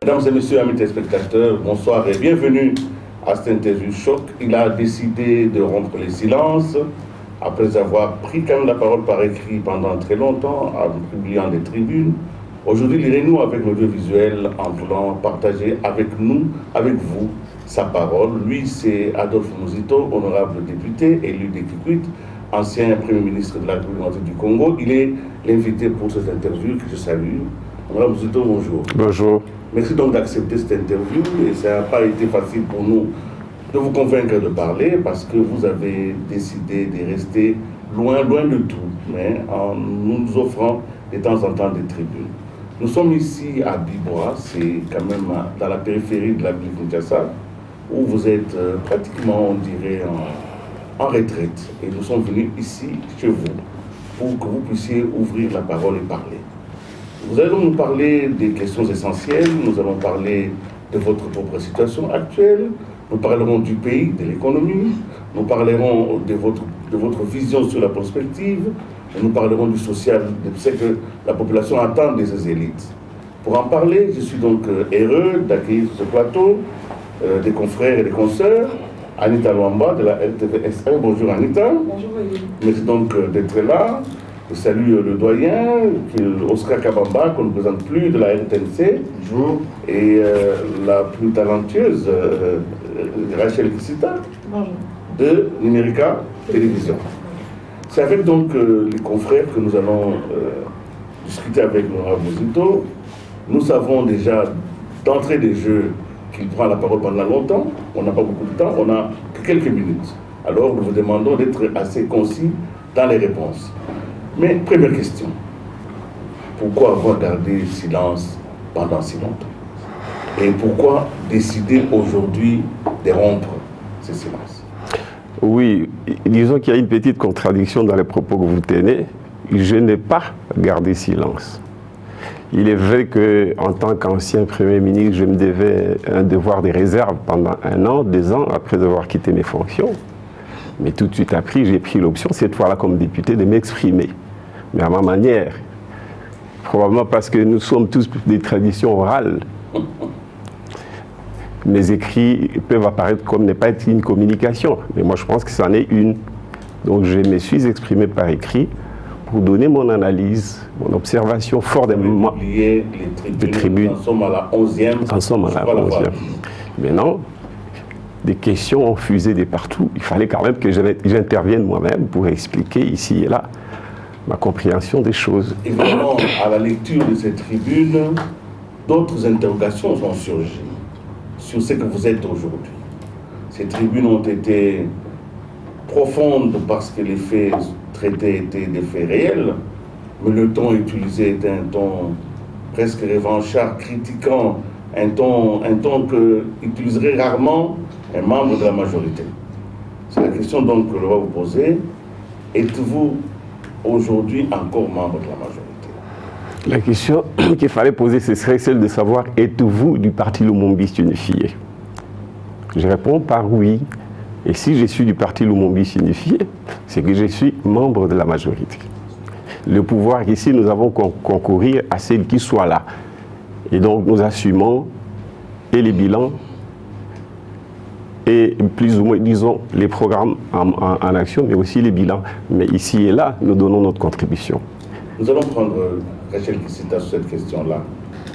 Mesdames et messieurs, amis téléspectateurs, bonsoir et bienvenue à cette interview choc. Il a décidé de rompre les silences après avoir pris quand même la parole par écrit pendant très longtemps, en publiant des tribunes. Aujourd'hui, il renoue avec l'audiovisuel en voulant partager avec nous, avec vous, sa parole. Lui, c'est Adolphe Muzito, honorable député, élu des Kikwit, ancien Premier ministre de la République du Congo. Il est l'invité pour cette interview que je salue. Honorable Muzito, bonjour. Bonjour. Merci donc d'accepter cette interview et ça n'a pas été facile pour nous de vous convaincre de parler parce que vous avez décidé de rester loin de tout, mais en nous offrant de temps en temps des tribunes. Nous sommes ici à Bibois, c'est quand même dans la périphérie de la ville de Kinshasa, où vous êtes pratiquement, on dirait, en retraite. Et nous sommes venus ici, chez vous, pour que vous puissiez ouvrir la parole et parler. Vous allez donc nous parler des questions essentielles, nous allons parler de votre propre situation actuelle, nous parlerons du pays, de l'économie, nous parlerons de votre vision sur la prospective, et nous parlerons du social, de ce que la population attend de ses élites. Pour en parler, je suis donc heureux d'accueillir sur ce plateau des confrères et des consoeurs, Anita Luamba de la RTVS1. Bonjour Anita. Bonjour Olivier. Merci donc d'être là. Je salue le doyen, Oscar Kabamba, qu'on ne présente plus, de la RTNC. Bonjour. Et la plus talentueuse, Rachel Kissita, de Numérica Télévision. C'est avec donc les confrères que nous allons discuter avec l'honorable Muzito. Nous savons déjà d'entrée des jeux qu'il prend la parole pendant longtemps. On n'a pas beaucoup de temps, on n'a que quelques minutes. Alors nous vous demandons d'être assez concis dans les réponses. Mais première question, pourquoi avoir gardé silence pendant si longtemps? Et pourquoi décider aujourd'hui de rompre ce silence? Oui, disons qu'il y a une petite contradiction dans les propos que vous tenez. Je n'ai pas gardé silence. Il est vrai qu'en tant qu'ancien Premier ministre, je me devais un devoir de réserve pendant 1 an, 2 ans après avoir quitté mes fonctions. Mais tout de suite après, j'ai pris l'option, cette fois-là comme député, de m'exprimer. Mais à ma manière, probablement parce que nous sommes tous des traditions orales. Mes écrits peuvent apparaître comme ne pas être une communication, mais moi je pense que c'en est une. Donc je me suis exprimé par écrit pour donner mon analyse, mon observation fort des moments. Les tribunes. Nous en sommes à la 11e. Nous en sommes à la 11e. Maintenant, des questions ont fusé de partout. Il fallait quand même que j'intervienne moi-même pour expliquer ici et là ma compréhension des choses. Évidemment, à la lecture de ces tribunes, d'autres interrogations sont surgies sur ce que vous êtes aujourd'hui. Ces tribunes ont été profondes parce que les faits traités étaient des faits réels, mais le ton utilisé était un ton presque revanchard, critiquant, un ton que utiliserait rarement un membre de la majorité. C'est la question donc que je vais vous poser. Êtes-vous aujourd'hui encore membre de la majorité? La question qu'il fallait poser, ce serait celle de savoir, êtes-vous du parti Lumumbiste Unifié? Je réponds par oui. Et si je suis du parti Lumumbiste Unifié, c'est que je suis membre de la majorité. Le pouvoir ici, nous avons concourir à celle qui soit là. Et donc nous assumons et les bilans et plus ou moins, disons, les programmes en action, mais aussi les bilans. Mais ici et là, nous donnons notre contribution. Nous allons prendre Rachel Kissita sur cette question-là,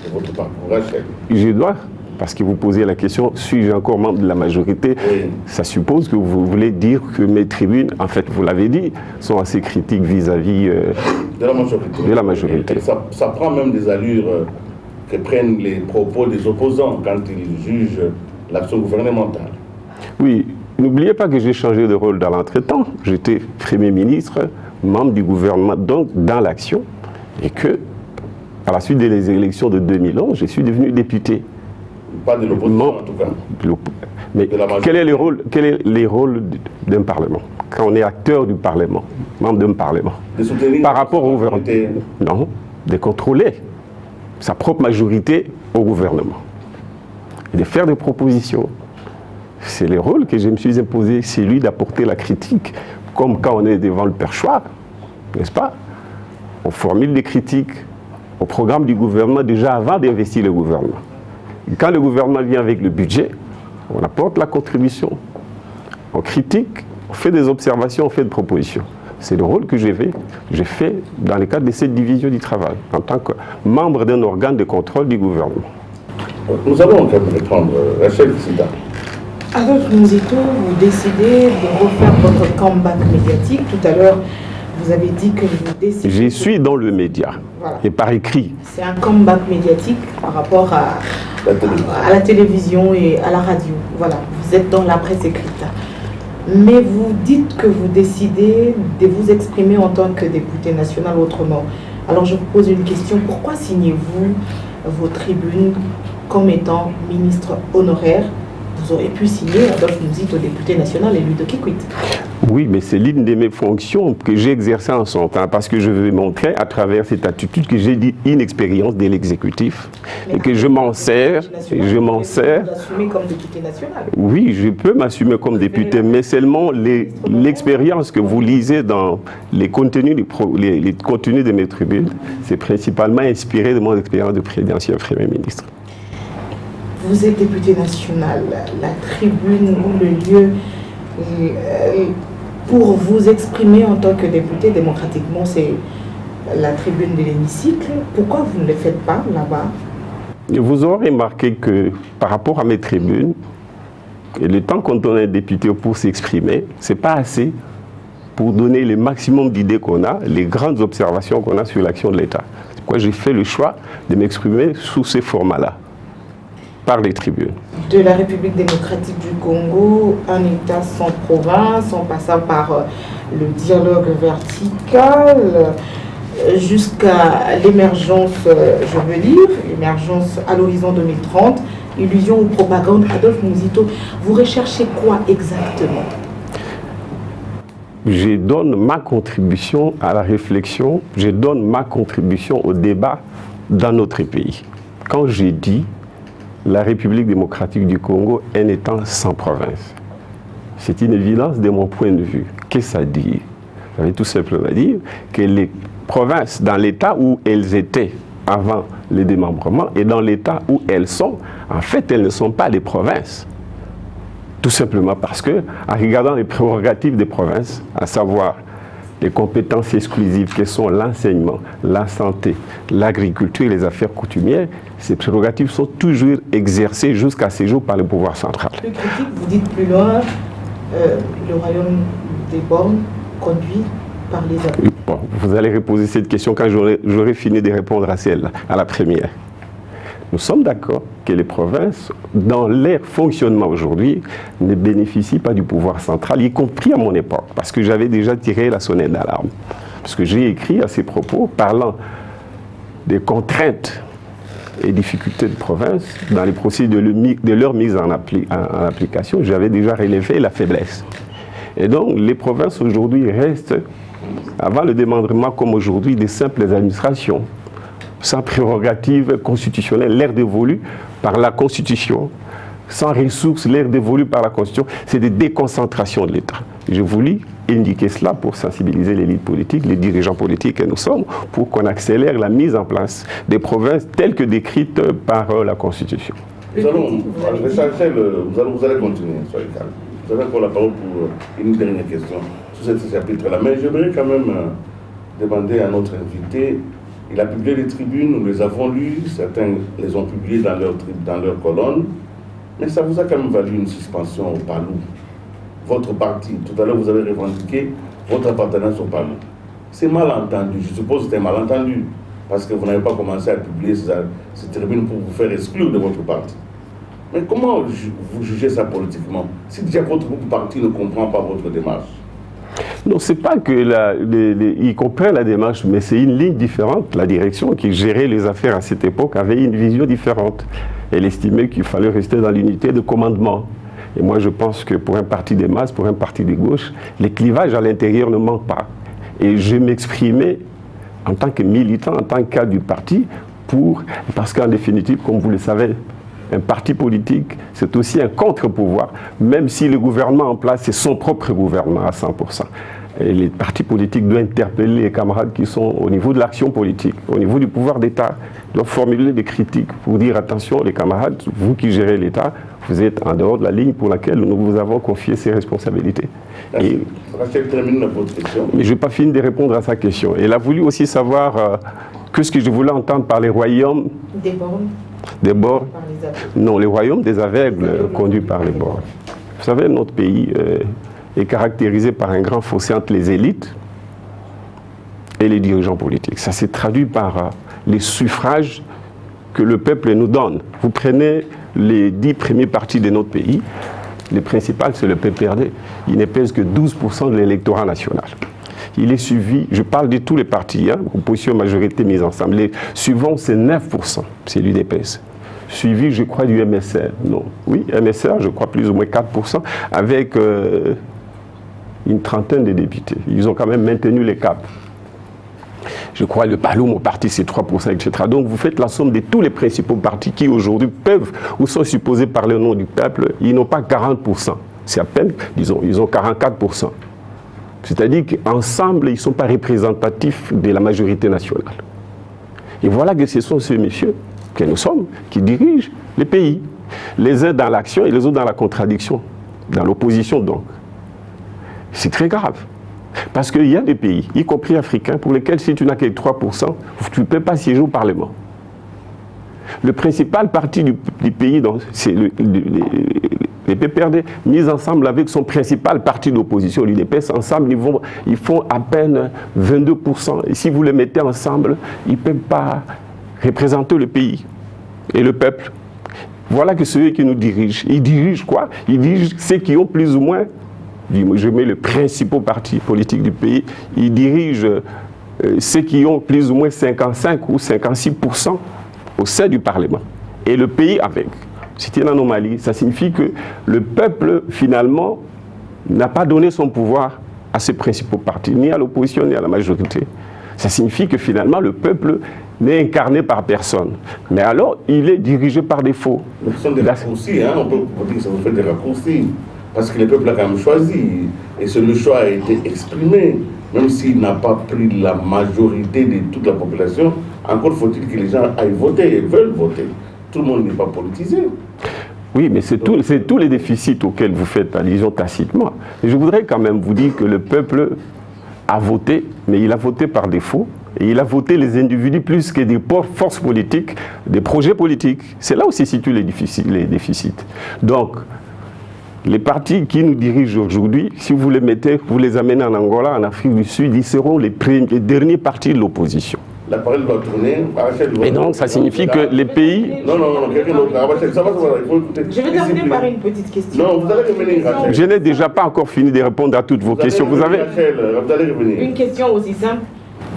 de votre parcours. Rachel. Je dois, parce que vous posez la question, suis-je encore membre de la majorité? Oui. Ça suppose que vous voulez dire que mes tribunes, en fait, vous l'avez dit, sont assez critiques vis-à-vis de la majorité. De la majorité. Et ça prend même des allures que prennent les propos des opposants quand ils jugent l'action gouvernementale. Oui, n'oubliez pas que j'ai changé de rôle dans l'entretemps. J'étais Premier ministre, membre du gouvernement, donc dans l'action, et que, à la suite des élections de 2011, je suis devenu député. Pas de l'opposition en tout cas. Mais quel est le rôle d'un Parlement? Quand on est acteur du Parlement, membre d'un Parlement, de soutenir par rapport au gouvernement? Non, de contrôler sa propre majorité au gouvernement. Et de faire des propositions. C'est le rôle que je me suis imposé, c'est lui d'apporter la critique, comme quand on est devant le perchoir, n'est-ce pas? On formule des critiques au programme du gouvernement déjà avant d'investir le gouvernement. Quand le gouvernement vient avec le budget, on apporte la contribution, on critique, on fait des observations, on fait des propositions. C'est le rôle que j'ai fait dans le cadre de cette division du travail, en tant que membre d'un organe de contrôle du gouvernement. Nous allons quand même répondre. Rachel Sida. Adolphe Muzito, vous décidez de refaire votre comeback médiatique. Tout à l'heure, vous avez dit que vous décidez... Je suis dans le média, voilà. Et par écrit. C'est un comeback médiatique par rapport à la télévision et à la radio. Voilà, vous êtes dans la presse écrite. Mais vous dites que vous décidez de vous exprimer en tant que député national autrement. Alors je vous pose une question, pourquoi signez-vous vos tribunes comme étant ministre honoraire? Vous auriez pu signer Adolphe Muzito, député national élu de Kikwit. Oui, mais c'est l'une de mes fonctions que j'ai exercée en son temps, parce que je veux montrer à travers cette attitude que j'ai dit une expérience de l'exécutif et que je m'en sers. Je m'en sers. Vous assumez comme député national. Oui, je peux m'assumer comme député, mais seulement l'expérience que vous lisez dans les contenus de mes tribunes, c'est principalement inspiré de mon expérience de présidentiel Premier ministre. Vous êtes député national, la tribune ou le lieu pour vous exprimer en tant que député démocratiquement, c'est la tribune de l'hémicycle. Pourquoi vous ne le faites pas là-bas? Vous aurez remarqué que par rapport à mes tribunes, et le temps qu'on donne à un député pour s'exprimer, ce n'est pas assez pour donner le maximum d'idées qu'on a, les grandes observations qu'on a sur l'action de l'État. C'est pourquoi j'ai fait le choix de m'exprimer sous ces formats-là, par les tribunes. De la République démocratique du Congo, un État sans province, en passant par le dialogue vertical, jusqu'à l'émergence, je veux dire, l'émergence à l'horizon 2030, illusion ou propagande. Adolphe Muzito, vous recherchez quoi exactement? Je donne ma contribution à la réflexion, je donne ma contribution au débat dans notre pays. Quand j'ai dit la République démocratique du Congo est un État sans province, c'est une évidence de mon point de vue. Qu'est-ce que ça dit? Ça veut tout simplement dire que les provinces, dans l'état où elles étaient avant le démembrement et dans l'état où elles sont, en fait, elles ne sont pas des provinces. Tout simplement parce que, en regardant les prérogatives des provinces, à savoir les compétences exclusives que sont l'enseignement, la santé, l'agriculture et les affaires coutumières, ces prérogatives sont toujours exercées jusqu'à ce jour par le pouvoir central. Plus critique, vous dites plus loin, le royaume des bornes conduit par les hommes. Bon, vous allez reposer cette question quand j'aurai fini de répondre à celle-là, à la première. Nous sommes d'accord que les provinces, dans leur fonctionnement aujourd'hui, ne bénéficient pas du pouvoir central, y compris à mon époque, parce que j'avais déjà tiré la sonnette d'alarme. Parce que j'ai écrit à ces propos, parlant des contraintes et difficultés de province, dans les procédures de leur mise en application, j'avais déjà relevé la faiblesse. Et donc, les provinces aujourd'hui restent, avant le démembrement comme aujourd'hui, des simples administrations, sans prérogative constitutionnelle, l'air dévolu par la Constitution, sans ressources, l'air dévolu par la Constitution, c'est des déconcentrations de l'État. J'ai voulu indiquer cela pour sensibiliser l'élite politique, les dirigeants politiques que nous sommes, pour qu'on accélère la mise en place des provinces telles que décrites par la Constitution. Vous allez continuer, soyez calme. Vous avez encore la parole pour une dernière question sur ce chapitre-là. Mais je voudrais quand même demander à notre invité. Il a publié les tribunes, nous les avons lues, certains les ont publiées dans leur colonne, mais ça vous a quand même valu une suspension au PALU. Votre parti, tout à l'heure vous avez revendiqué votre appartenance au PALU. C'est mal entendu, je suppose que c'était mal entendu, parce que vous n'avez pas commencé à publier ces tribunes pour vous faire exclure de votre parti. Mais comment vous jugez ça politiquement, si déjà votre parti ne comprend pas votre démarche? Non, c'est pas que ils comprennent la démarche, mais c'est une ligne différente. La direction qui gérait les affaires à cette époque avait une vision différente. Elle estimait qu'il fallait rester dans l'unité de commandement. Et moi, je pense que pour un parti des masses, pour un parti de gauche, les clivages à l'intérieur ne manquent pas. Et je m'exprimais en tant que militant, en tant que cadre du parti, parce qu'en définitive, comme vous le savez, un parti politique, c'est aussi un contre-pouvoir, même si le gouvernement en place, c'est son propre gouvernement à 100%. Et les partis politiques doivent interpeller les camarades qui sont au niveau de l'action politique, au niveau du pouvoir d'État, doivent formuler des critiques pour dire attention les camarades, vous qui gérez l'État, vous êtes en dehors de la ligne pour laquelle nous vous avons confié ces responsabilités. Rachel, termine votre question. Mais je n'ai pas fini de répondre à sa question. Elle a voulu aussi savoir que ce que je voulais entendre par les royaumes des bornes. Des bords. Non, les royaumes des aveugles conduits par les bords. Vous savez, notre pays est caractérisé par un grand fossé entre les élites et les dirigeants politiques. Ça s'est traduit par les suffrages que le peuple nous donne. Vous prenez les 10 premiers partis de notre pays, les principales, c'est le PPRD. Il ne pèse que 12% de l'électorat national. Il est suivi, je parle de tous les partis, opposition majorité mise ensemble. Les suivants, c'est 9%, c'est l'UDPS. Suivi, je crois, du MSR. Non, oui, MSR, je crois plus ou moins 4%, avec une trentaine de députés. Ils ont quand même maintenu les caps. Je crois le Paloum au parti, c'est 3%, etc. Donc vous faites la somme de tous les principaux partis qui aujourd'hui peuvent ou sont supposés parler au nom du peuple. Ils n'ont pas 40%. C'est à peine, disons, ils ont 44%. C'est-à-dire qu'ensemble, ils ne sont pas représentatifs de la majorité nationale. Et voilà que ce sont ces messieurs que nous sommes qui dirigent les pays. Les uns dans l'action et les autres dans la contradiction, dans l'opposition donc. C'est très grave. Parce qu'il y a des pays, y compris africains, pour lesquels si tu n'as que 3%, tu ne peux pas siéger au Parlement. Le principal parti du pays, c'est les PPRD, mis ensemble avec son principal parti d'opposition, l'UDPS, ensemble, ils font à peine 22%. Et si vous les mettez ensemble, ils ne peuvent pas représenter le pays et le peuple. Voilà que ceux qui nous dirigent. Ils dirigent quoi? Ils dirigent ceux qui ont plus ou moins, je mets le principal parti politique du pays, ils dirigent ceux qui ont plus ou moins 55 ou 56% au sein du Parlement. Et le pays avec. C'est une anomalie. Ça signifie que le peuple, finalement, n'a pas donné son pouvoir à ces principaux partis, ni à l'opposition, ni à la majorité. Ça signifie que finalement, le peuple n'est incarné par personne. Mais alors, il est dirigé par défaut. Ce sont des raccourcis, hein? On peut dire que ça vous fait des raccourcis. Parce que le peuple a quand même choisi. Et le choix a été exprimé. Même s'il n'a pas pris la majorité de toute la population, encore faut-il que les gens aillent voter et veulent voter. Tout le monde n'est pas politisé. Oui, mais c'est tous les déficits auxquels vous faites allusion tacitement. Et je voudrais quand même vous dire que le peuple a voté, mais il a voté par défaut. Et il a voté les individus plus que des forces politiques, des projets politiques. C'est là où se situent les déficits. Donc, les partis qui nous dirigent aujourd'hui, si vous les mettez, vous les amenez en Angola, en Afrique du Sud, ils seront les derniers partis de l'opposition. La parole doit tourner. Et donc, ça signifie que les pays... Non, quelqu'un d'autre. Ça va, il faut écouter. Je vais terminer par une petite question. Non, vous allez revenir, Rachel. Je n'ai déjà pas encore fini de répondre à toutes vos questions. Vous allez revenir. Une question aussi simple.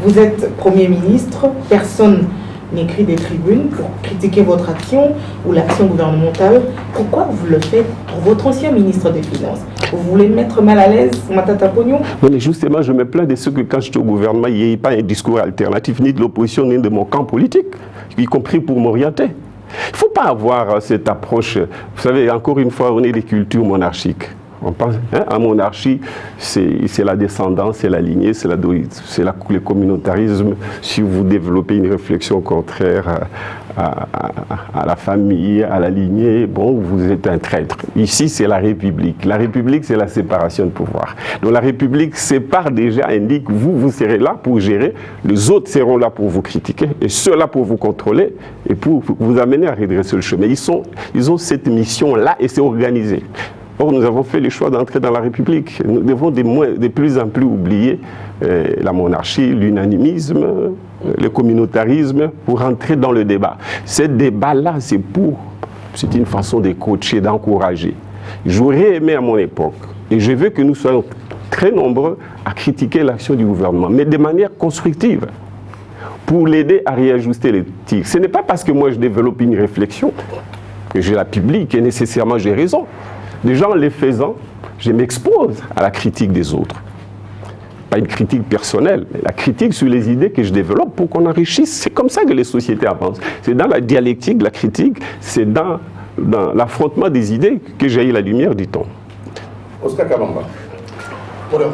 Vous êtes Premier ministre, personne n'écrit des tribunes pour critiquer votre action ou l'action gouvernementale. Pourquoi vous le faites pour votre ancien ministre des Finances? Vous voulez me mettre mal à l'aise, Matata Pognon? Non, mais justement, je me plains de ce que quand j'étais au gouvernement, il n'y ait pas un discours alternatif, ni de l'opposition, ni de mon camp politique, y compris pour m'orienter. Il ne faut pas avoir cette approche. Vous savez, encore une fois, on est des cultures monarchiques. On pense, en monarchie, c'est la descendance, c'est la lignée, c'est le communautarisme. Si vous développez une réflexion contraire à la famille, à la lignée, bon, vous êtes un traître. Ici, c'est la République. La République, c'est la séparation de pouvoir. Donc la République sépare déjà, indique, vous serez là pour gérer, les autres seront là pour vous critiquer, et ceux-là pour vous contrôler, et pour vous amener à redresser le chemin. Ils ont cette mission-là, et c'est organisé. Or, nous avons fait le choix d'entrer dans la République. Nous devons de plus en plus oublier la monarchie, l'unanimisme, le communautarisme pour entrer dans le débat. Ce débat-là, c'est une façon de coacher, d'encourager. J'aurais aimé à mon époque, et je veux que nous soyons très nombreux à critiquer l'action du gouvernement, mais de manière constructive, pour l'aider à réajuster les tirs. Ce n'est pas parce que moi je développe une réflexion que je la publie que nécessairement j'ai raison. Déjà, en les faisant, je m'expose à la critique des autres. Pas une critique personnelle, mais la critique sur les idées que je développe pour qu'on enrichisse. C'est comme ça que les sociétés avancent. C'est dans la dialectique, la critique, c'est dans l'affrontement des idées que jaillit la lumière, dit-on. Oscar Kabamba, Voilà.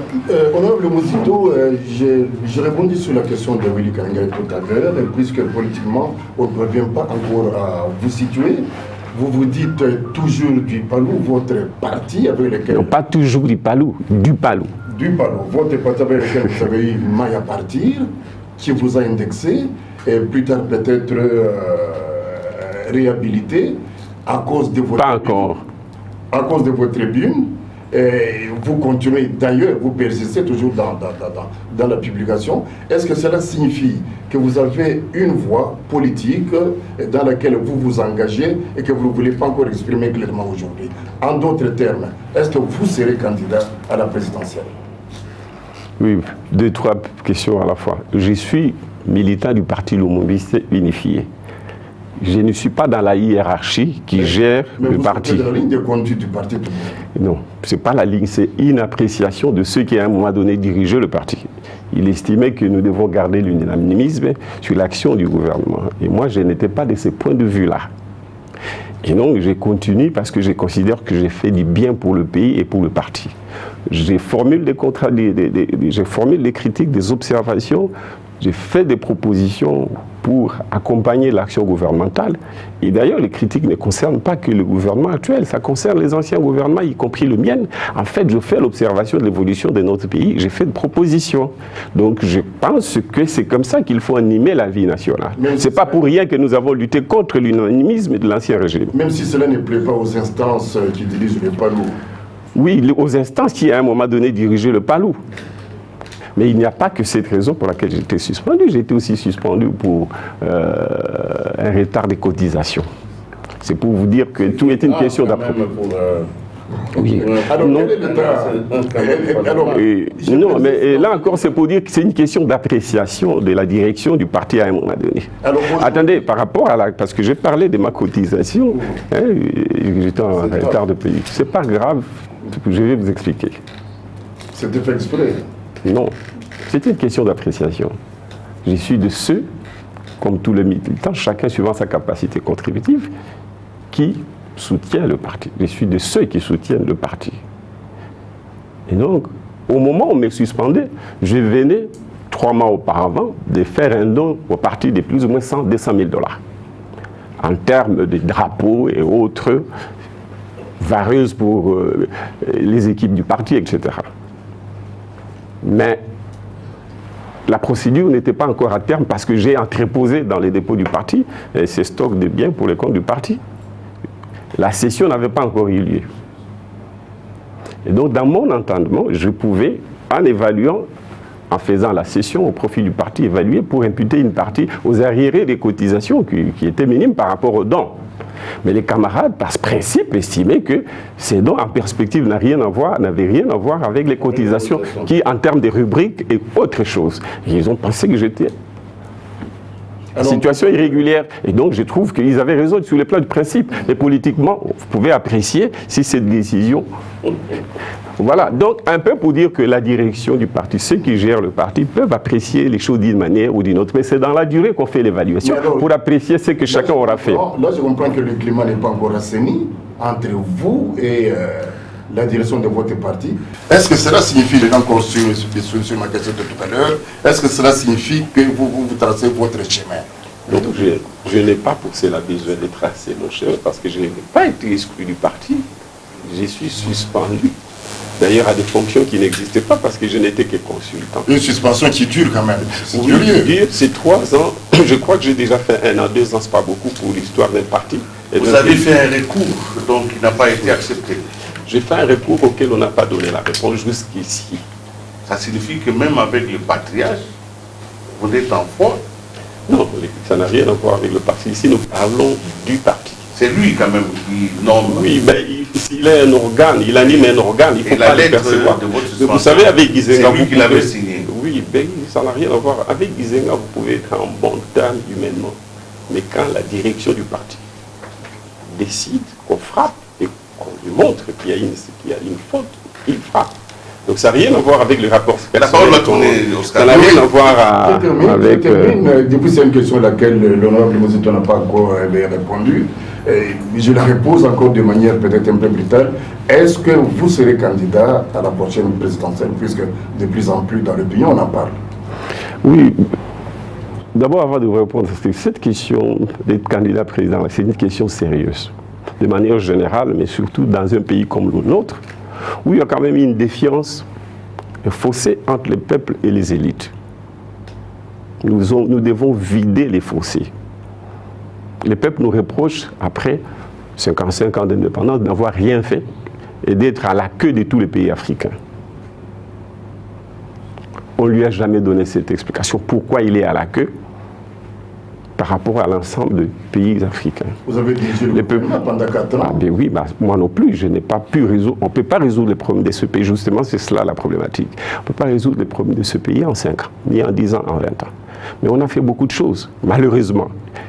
Honorable Mozito, je répondis sur la question de Willy Kangay tout à l'heure, puisque politiquement, on ne parvient pas encore à vous situer. Vous vous dites toujours du Palou, votre parti avec lequel... Non, pas toujours du Palou, du Palou. Du Palou, votre parti avec lequel vous avez eu maille à partir, qui vous a indexé, et plus tard peut-être réhabilité à cause de votre... Pas encore. À cause de votre tribune. Et vous continuez d'ailleurs, vous persistez toujours dans la publication. Est-ce que cela signifie que vous avez une voix politique dans laquelle vous vous engagez et que vous ne voulez pas encore exprimer clairement aujourd'hui? En d'autres termes, est-ce que vous serez candidat à la présidentielle? Oui, 2-3 questions à la fois. Je suis militant du Parti Lumumbiste Unifié. Je ne suis pas dans la hiérarchie qui gère le parti. Mais vous êtes la ligne de conduite du parti tout le monde. Non, ce n'est pas la ligne, c'est une appréciation de ceux qui à un moment donné dirigeaient le parti. Il estimait que nous devons garder l'unanimisme sur l'action du gouvernement. Et moi, je n'étais pas de ce point de vue-là. Et donc, je continue parce que je considère que j'ai fait du bien pour le pays et pour le parti. Je formule des critiques, des observations, j'ai fait des propositions pour accompagner l'action gouvernementale. Et d'ailleurs, les critiques ne concernent pas que le gouvernement actuel, ça concerne les anciens gouvernements, y compris le mien. En fait, je fais l'observation de l'évolution de notre pays, j'ai fait des propositions. Donc, je pense que c'est comme ça qu'il faut animer la vie nationale. Ce n'est pas pour rien que nous avons lutté contre l'unanimisme de l'ancien régime. Même si cela ne plaît pas aux instances qui dirigent le Palou. Oui, aux instances qui, à un moment donné, dirigeaient le Palou. Mais il n'y a pas que cette raison pour laquelle j'ai été suspendu. J'ai été aussi suspendu pour un retard de cotisation. C'est pour vous dire que tout est une question d'appropriation. Oui. Alors, non. Non, mais là encore, c'est pour dire que c'est une question d'appréciation de la direction du parti à un moment donné. Alors, attendez, par rapport à la... Parce que j'ai parlé de ma cotisation, hein, j'étais en retard de payer. C'est pas grave, je vais vous expliquer. C'était fait exprès. Non, c'est une question d'appréciation. Je suis de ceux, comme tous les militants, chacun suivant sa capacité contributive, qui soutient le parti. Je suis de ceux qui soutiennent le parti. Et donc, au moment où on me suspendait, je venais, 3 mois auparavant, de faire un don au parti de plus ou moins 200 000 $. En termes de drapeaux et autres, vareuses pour les équipes du parti, etc. Mais la procédure n'était pas encore à terme parce que j'ai entreposé dans les dépôts du parti ces stocks de biens pour les comptes du parti. La session n'avait pas encore eu lieu. Et donc, dans mon entendement, je pouvais, en évaluant, en faisant la session au profit du parti, évaluer pour imputer une partie aux arriérés des cotisations qui étaient minimes par rapport aux dons. Mais les camarades, par principe, estimaient que ces dons en perspective n'avaient rien à voir avec les cotisations qui, en termes de rubriques, est autre chose. Et ils ont pensé que j'étais en situation irrégulière. Et donc, je trouve qu'ils avaient raison sur le plan du principe. Mais politiquement, vous pouvez apprécier si cette décision... Voilà, donc un peu pour dire que la direction du parti, ceux qui gèrent le parti peuvent apprécier les choses d'une manière ou d'une autre, mais c'est dans la durée qu'on fait l'évaluation pour apprécier ce que chacun aura fait. Là, je comprends que le climat n'est pas encore assaini entre vous et la direction de votre parti. Est-ce que cela signifie, encore sur ma question de tout à l'heure, est-ce que cela signifie que vous tracez votre chemin? Donc je n'ai pas pour cela besoin de tracer mon chemin parce que je n'ai pas été exclu du parti. Je suis suspendu. D'ailleurs, à des fonctions qui n'existaient pas parce que je n'étais que consultant. Une suspension qui dure quand même. Oui, dure, c'est 3 ans. Je crois que j'ai déjà fait 1 an, 2 ans, c'est pas beaucoup pour l'histoire d'un parti. Vous avez fait un recours, donc il n'a pas été accepté. J'ai fait un recours auquel on n'a pas donné la réponse jusqu'ici. Ça signifie que même avec le patriarche, vous êtes en foi? Non, ça n'a rien à voir avec le parti. Ici, nous parlons du parti. C'est lui quand même qui nomme. Oui, mais il est un organe, il anime un organe, il ne faut pas le percevoir. Vous savez, avec Gizenga, c'est lui qui l'avait signé. Oui, ben, ça n'a rien à voir. Avec Gizenga, vous pouvez être en bon terme humainement. Mais quand la direction du parti décide qu'on frappe et qu'on lui montre qu'il y a une faute, il frappe. Donc ça n'a rien à voir avec le rapport. La parole va tourner, Oscar. Ça n'a rien à voir avec... Depuis, c'est une question à laquelle l'honorable Mosito n'a pas encore répondu. Je la repose encore de manière peut-être un peu brutale. Est-ce que vous serez candidat à la prochaine présidentielle, puisque de plus en plus dans l'opinion on en parle? Oui. D'abord, avant de vous répondre, cette question d'être candidat président, c'est une question sérieuse. De manière générale, mais surtout dans un pays comme le nôtre, où il y a quand même une défiance, un fossé entre le peuple et les élites. Nous devons vider les fossés. Le peuple nous reproche, après 55 ans d'indépendance, d'avoir rien fait et d'être à la queue de tous les pays africains. On ne lui a jamais donné cette explication. Pourquoi il est à la queue par rapport à l'ensemble des pays africains. Vous avez dirigé le gouvernement pendant 4 ans. Ah ben oui, bah, moi non plus, je n'ai pas pu résoudre. On ne peut pas résoudre les problèmes de ce pays. Justement, c'est cela la problématique. On ne peut pas résoudre les problèmes de ce pays en 5 ans, ni en 10 ans, en 20 ans. Mais on a fait beaucoup de choses, malheureusement.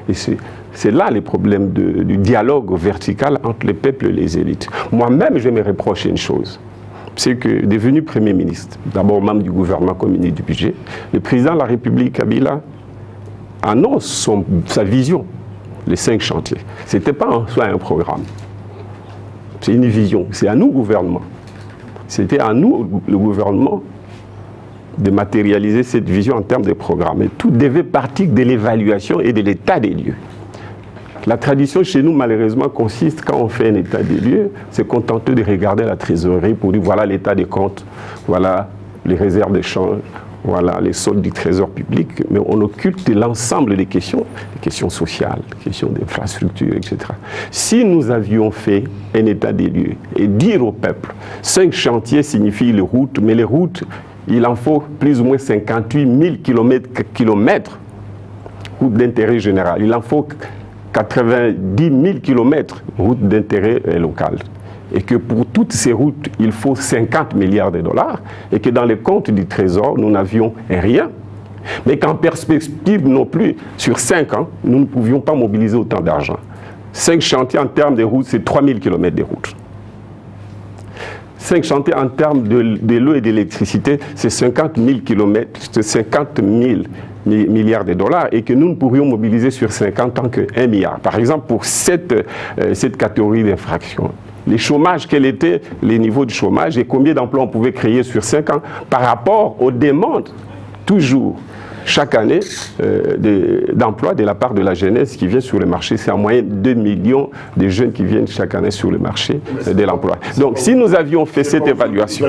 Et c'est là les problèmes du dialogue vertical entre les peuples et les élites. Moi-même, je me reproche une chose. C'est que, devenu Premier ministre, d'abord membre du gouvernement comme ministre du budget, le président de la République, Kabila, annonce sa vision, les 5 chantiers. Ce n'était pas en soi un programme. C'est une vision. C'est à nous, gouvernement. C'était à nous, le gouvernement, de matérialiser cette vision en termes de programme. Et tout devait partir de l'évaluation et de l'état des lieux. La tradition chez nous, malheureusement, consiste, quand on fait un état des lieux, c'est contenter de regarder la trésorerie pour dire voilà l'état des comptes, voilà les réserves d'échange, voilà les soldes du trésor public, mais on occulte l'ensemble des questions sociales, des questions d'infrastructure, etc. Si nous avions fait un état des lieux et dire au peuple, 5 chantiers signifient les routes, mais les routes, il en faut plus ou moins 58 000 kilomètres, routes d'intérêt général. Il en faut 90 000 kilomètres, routes d'intérêt local. Et que pour toutes ces routes, il faut 50 milliards de dollars, et que dans les comptes du Trésor, nous n'avions rien, mais qu'en perspective non plus, sur 5 ans, nous ne pouvions pas mobiliser autant d'argent. 5 chantiers en termes de routes, c'est 3 000 kilomètres de routes. 5 chantiers en termes de l'eau et d'électricité, c'est 50 000 kilomètres, c'est 50 000 milliards de dollars, et que nous ne pourrions mobiliser sur 50 ans que 1 milliard. Par exemple, pour cette catégorie d'infractions. Les chômages, quels étaient les niveaux de chômage et combien d'emplois on pouvait créer sur 5 ans par rapport aux demandes, toujours, chaque année, d'emplois de la part de la jeunesse qui vient sur le marché. C'est en moyenne 2 millions de jeunes qui viennent chaque année sur le marché de l'emploi. Donc, si nous avions fait cette évaluation...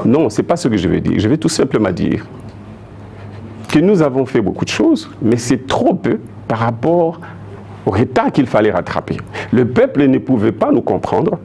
Non, ce n'est pas ce que je veux dire. Je vais tout simplement dire que nous avons fait beaucoup de choses, mais c'est trop peu par rapport au retard qu'il fallait rattraper. Le peuple ne pouvait pas nous comprendre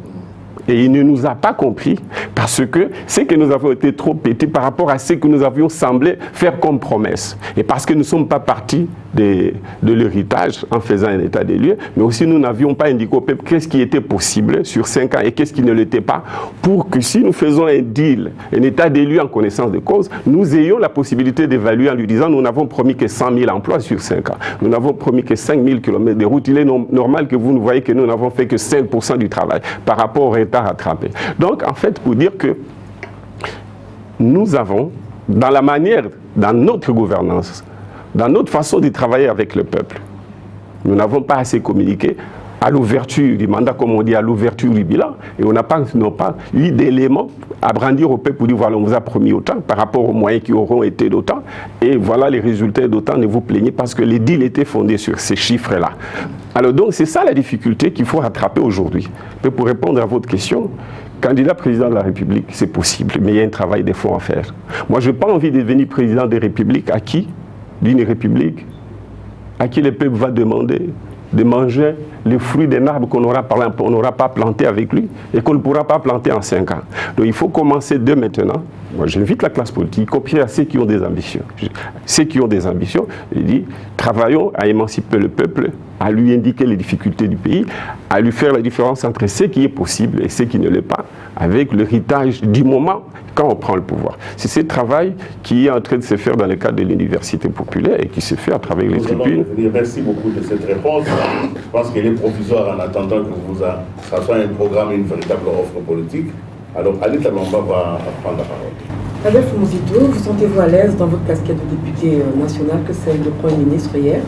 et il ne nous a pas compris parce que c'est que nous avons été trop petits par rapport à ce que nous avions semblé faire comme promesse. Et parce que nous ne sommes pas partis de l'héritage en faisant un état des lieux, mais aussi nous n'avions pas indiqué au peuple qu'est-ce qui était possible sur 5 ans et qu'est-ce qui ne l'était pas, pour que si nous faisons un deal, un état des lieux en connaissance de cause, nous ayons la possibilité d'évaluer en lui disant nous n'avons promis que 100 000 emplois sur 5 ans, nous n'avons promis que 5 000 km de route. Il est normal que vous nous voyez que nous n'avons fait que 5% du travail par rapport au retard rattrapé. Donc en fait, pour dire que nous avons, dans la manière, dans notre gouvernance, dans notre façon de travailler avec le peuple, nous n'avons pas assez communiqué à l'ouverture du mandat, comme on dit, à l'ouverture du bilan, et on n'a pas eu d'éléments à brandir au peuple pour dire voilà, on vous a promis autant par rapport aux moyens qui auront été d'autant, et voilà les résultats d'autant, ne vous plaignez parce que les deals étaient fondés sur ces chiffres-là. Alors donc c'est ça la difficulté qu'il faut rattraper aujourd'hui. Mais pour répondre à votre question, candidat président de la République, c'est possible, mais il y a un travail de fond à faire. Moi, je n'ai pas envie de devenir président des républiques à qui, d'une république, à qui le peuple va demander de manger les fruits d'un arbre qu'on n'aura pas planté avec lui et qu'on ne pourra pas planter en 5 ans. Donc il faut commencer dès maintenant. Moi, j'invite la classe politique, y compris à ceux qui ont des ambitions. Ceux qui ont des ambitions, je dis, travaillons à émanciper le peuple, à lui indiquer les difficultés du pays, à lui faire la différence entre ce qui est possible et ce qui ne l'est pas, avec l'héritage du moment quand on prend le pouvoir. C'est ce travail qui est en train de se faire dans le cadre de l'université populaire et qui se fait à travers les tribunes. Merci beaucoup de cette réponse. Je pense qu'elle est provisoire en attendant que ça soit un programme et une véritable offre politique. Alors, Ali Talamba va prendre la parole. Adolphe Muzito, vous sentez-vous à l'aise dans votre casquette de député national que celle de Premier ministre hier?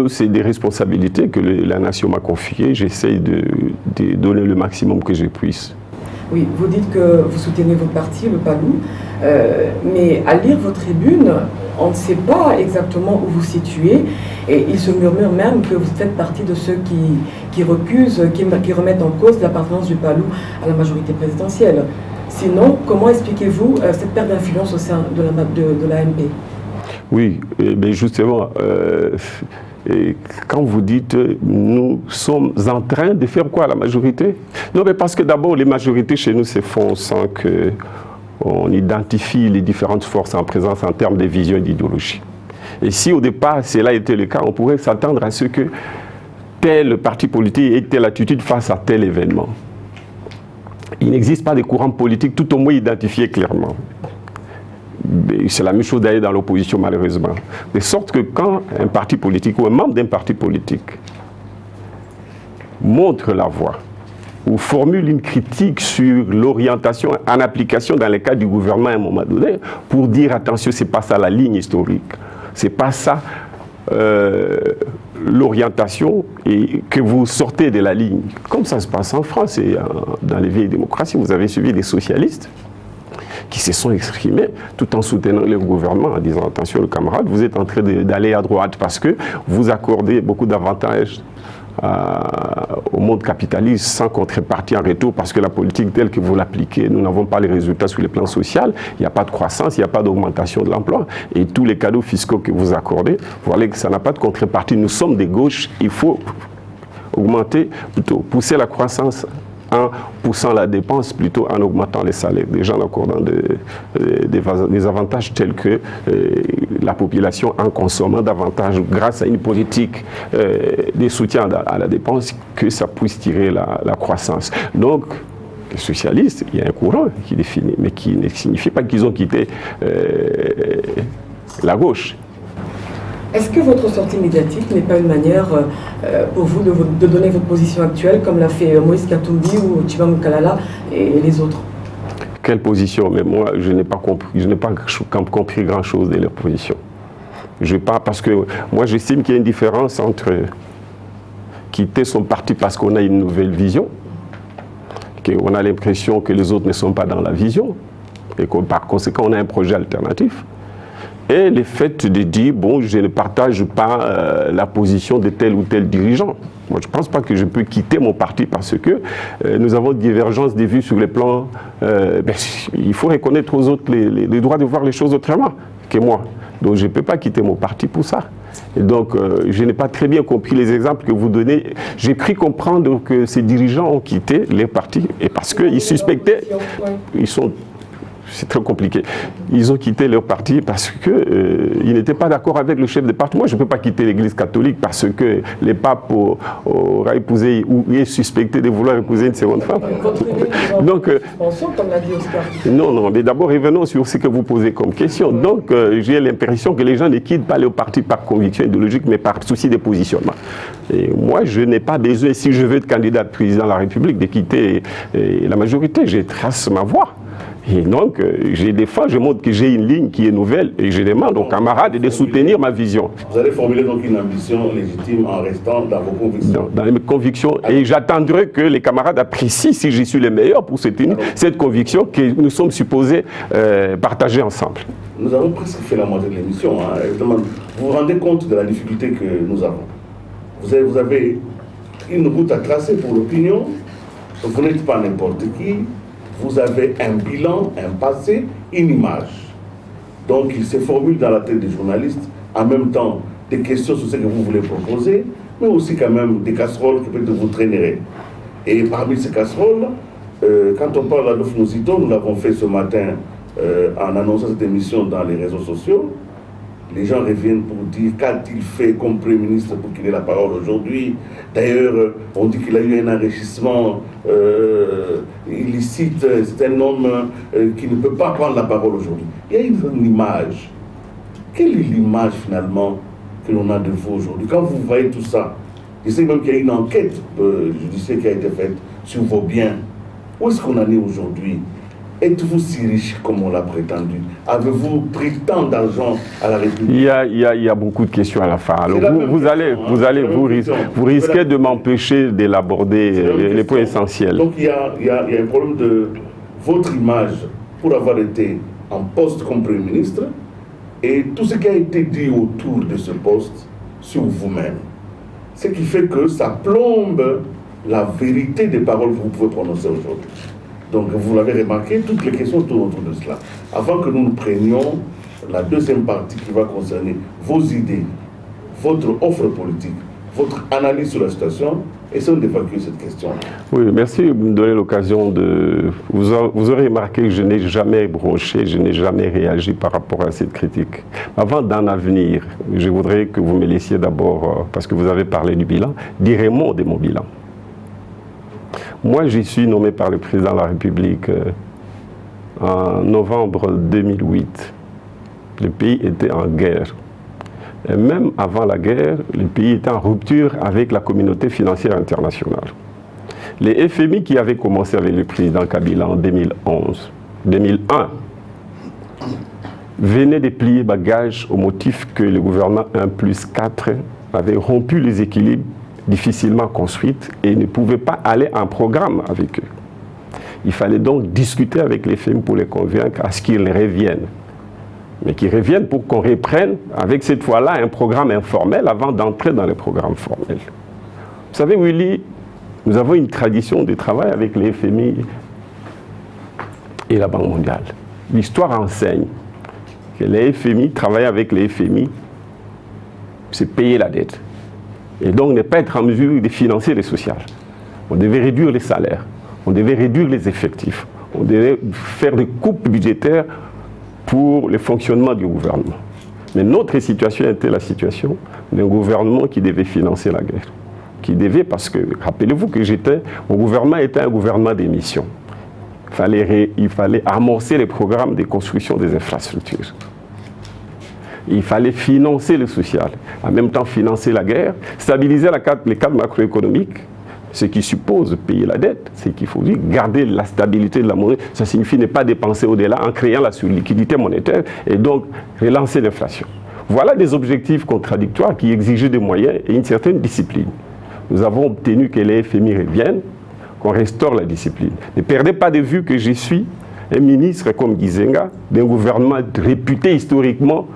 C'est des responsabilités que la nation m'a confiées. J'essaye de donner le maximum que je puisse. Oui, vous dites que vous soutenez votre parti, le PALU, mais à lire vos tribunes, on ne sait pas exactement où vous situez, et il se murmure même que vous faites partie de ceux qui recusent, qui remettent en cause l'appartenance du PALU à la majorité présidentielle. Sinon, comment expliquez-vous cette perte d'influence au sein de l'AMP? Oui, mais justement, quand vous dites nous sommes en train de faire quoi, la majorité? Non, mais parce que d'abord, les majorités chez nous se font sans qu'on identifie les différentes forces en présence en termes de vision et d'idéologie. Et si au départ, cela était le cas, on pourrait s'attendre à ce que tel parti politique ait telle attitude face à tel événement. Il n'existe pas de courant politique tout au moins identifié clairement. C'est la même chose d'ailleurs dans l'opposition malheureusement. De sorte que quand un parti politique ou un membre d'un parti politique montre la voie ou formule une critique sur l'orientation en application dans le cadre du gouvernement à un moment donné, pour dire attention, c'est pas ça la ligne historique, c'est pas ça l'orientation et que vous sortez de la ligne. Comme ça se passe en France et dans les vieilles démocraties, vous avez suivi des socialistes qui se sont exprimés tout en soutenant le gouvernement en disant attention le camarade, vous êtes en train d'aller à droite parce que vous accordez beaucoup d'avantages au monde capitaliste sans contrepartie en retour parce que la politique telle que vous l'appliquez, nous n'avons pas les résultats sur le plan social, il n'y a pas de croissance, il n'y a pas d'augmentation de l'emploi et tous les cadeaux fiscaux que vous accordez, vous voyez que ça n'a pas de contrepartie. Nous sommes des gauches, il faut augmenter, plutôt pousser la croissance en poussant la dépense plutôt en augmentant les salaires, déjà en accordant des avantages tels que la population en consommant davantage grâce à une politique de soutien à la dépense que ça puisse tirer la croissance. Donc, les socialistes, il y a un courant qui définit, mais qui ne signifie pas qu'ils ont quitté la gauche. Est-ce que votre sortie médiatique n'est pas une manière pour vous de donner votre position actuelle, comme l'a fait Moïse Katumbi ou Thiba Moukalala et les autres? Quelle position? Mais moi, je n'ai pas compris grand-chose de leur position. Parce que moi, j'estime qu'il y a une différence entre quitter son parti parce qu'on a une nouvelle vision, qu'on a l'impression que les autres ne sont pas dans la vision, et que par conséquent, on a un projet alternatif. Et le fait de dire, bon, je ne partage pas la position de tel ou tel dirigeant. Moi, je ne pense pas que je peux quitter mon parti parce que nous avons une divergence de vues sur les plans. Il faut reconnaître aux autres les droits de voir les choses autrement que moi. Donc, je ne peux pas quitter mon parti pour ça. Et donc, je n'ai pas très bien compris les exemples que vous donnez. J'ai cru comprendre que ces dirigeants ont quitté les partis et parce qu'ils suspectaient, c'est très compliqué. Ils ont quitté leur parti parce qu'ils n'étaient pas d'accord avec le chef de parti. Moi, je ne peux pas quitter l'Église catholique parce que le pape aura épousé ou est suspecté de vouloir épouser une seconde femme. Donc, non, mais d'abord, revenons sur ce que vous posez comme question. Donc, j'ai l'impression que les gens ne quittent pas leur parti par conviction idéologique, mais par souci de positionnement. Et moi, je n'ai pas besoin, si je veux être candidat président de la République, de quitter la majorité. Je trace ma voie. Et donc, je défends, je montre que j'ai une ligne qui est nouvelle et je demande aux camarades de soutenir ma vision. Vous allez formuler donc une ambition légitime en restant dans vos convictions. Dans mes convictions. Et j'attendrai que les camarades apprécient si je suis le meilleur pour soutenir cette conviction que nous sommes supposés partager ensemble. Nous avons presque fait la moitié de l'émission. Hein. Vous vous rendez compte de la difficulté que nous avons. Vous avez une route à tracer pour l'opinion. Vous n'êtes pas n'importe qui. Vous avez un bilan, un passé, une image. Donc il se formule dans la tête des journalistes, en même temps des questions sur ce que vous voulez proposer, mais aussi quand même des casseroles que peut-être vous traînerez. Et parmi ces casseroles, quand on parle d'Adolphe Muzito, nous l'avons fait ce matin en annonçant cette émission dans les réseaux sociaux, les gens reviennent pour dire qu'a-t-il fait comme Premier ministre pour qu'il ait la parole aujourd'hui. D'ailleurs, on dit qu'il a eu un enrichissement illicite. C'est un homme qui ne peut pas prendre la parole aujourd'hui. Il y a une image. Quelle est l'image finalement que l'on a de vous aujourd'hui? Quand vous voyez tout ça, je sais même qu'il y a une enquête judiciaire qui a été faite sur vos biens. Où est-ce qu'on en est aujourd'hui? Êtes-vous si riche comme on l'a prétendu? Avez-vous pris tant d'argent à la République? Il y a beaucoup de questions à la fin. Alors vous risquez de m'empêcher d'élaborer les points essentiels. Donc il y a un problème de votre image pour avoir été en poste comme Premier ministre et tout ce qui a été dit autour de ce poste sur vous-même. Ce qui fait que ça plombe la vérité des paroles que vous pouvez prononcer aujourd'hui. Donc, vous l'avez remarqué, toutes les questions tournent autour de cela. Avant que nous prenions la deuxième partie qui va concerner vos idées, votre offre politique, votre analyse sur la situation, essayons d'évacuer cette question. Oui, merci de me donner l'occasion de... Vous aurez remarqué que je n'ai jamais broché, je n'ai jamais réagi par rapport à cette critique. Avant d'en venir, je voudrais que vous me laissiez d'abord, parce que vous avez parlé du bilan, dire un mot de mon bilan. Moi, j'y suis nommé par le président de la République en novembre 2008. Le pays était en guerre. Et même avant la guerre, le pays était en rupture avec la communauté financière internationale. Les FMI qui avaient commencé avec le président Kabila en 2001 venaient de plier bagages au motif que le gouvernement 1+4 avait rompu les équilibres difficilement construites et ne pouvaient pas aller en programme avec eux. Il fallait donc discuter avec les FMI pour les convaincre à ce qu'ils reviennent. Mais qu'ils reviennent pour qu'on reprenne avec cette fois-là un programme informel avant d'entrer dans les programmes formels. Vous savez, Willy, nous avons une tradition de travail avec les FMI et la Banque mondiale. L'histoire enseigne que les FMI, travailler avec les FMI, c'est payer la dette. Et donc ne pas être en mesure de financer les sociales. On devait réduire les salaires, on devait réduire les effectifs, on devait faire des coupes budgétaires pour le fonctionnement du gouvernement. Mais notre situation était la situation d'un gouvernement qui devait financer la guerre. Qui devait, parce que, rappelez-vous que mon gouvernement était un gouvernement des missions. Il fallait amorcer les programmes de construction des infrastructures. Il fallait financer le social, en même temps financer la guerre, stabiliser les cadres macroéconomiques, ce qui suppose payer la dette, c'est qu'il faut garder la stabilité de la monnaie. Ça signifie ne pas dépenser au-delà en créant la surliquidité monétaire et donc relancer l'inflation. Voilà des objectifs contradictoires qui exigeaient des moyens et une certaine discipline. Nous avons obtenu que les FMI reviennent, qu'on restaure la discipline. Ne perdez pas de vue que je suis un ministre comme Gizenga, d'un gouvernement réputé historiquement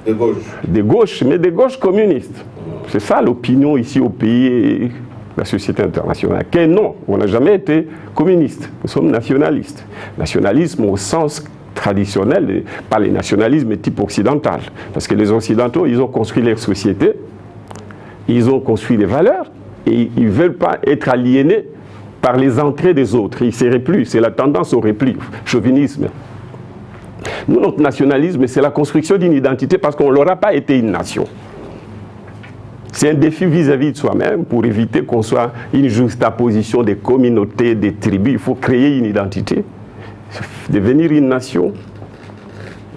de gauche, mais de gauche communiste. C'est ça l'opinion ici au pays et la société internationale. Que non, on n'a jamais été communiste, nous sommes nationalistes. Nationalisme au sens traditionnel, pas le nationalisme type occidental. Parce que les Occidentaux, ils ont construit leur société, ils ont construit des valeurs, et ils ne veulent pas être aliénés par les entrées des autres. Ils ne se replient, c'est la tendance au repli, chauvinisme. Nous, notre nationalisme, c'est la construction d'une identité parce qu'on n'aura pas été une nation. C'est un défi vis-à-vis de soi-même pour éviter qu'on soit une juxtaposition des communautés, des tribus. Il faut créer une identité. Devenir une nation,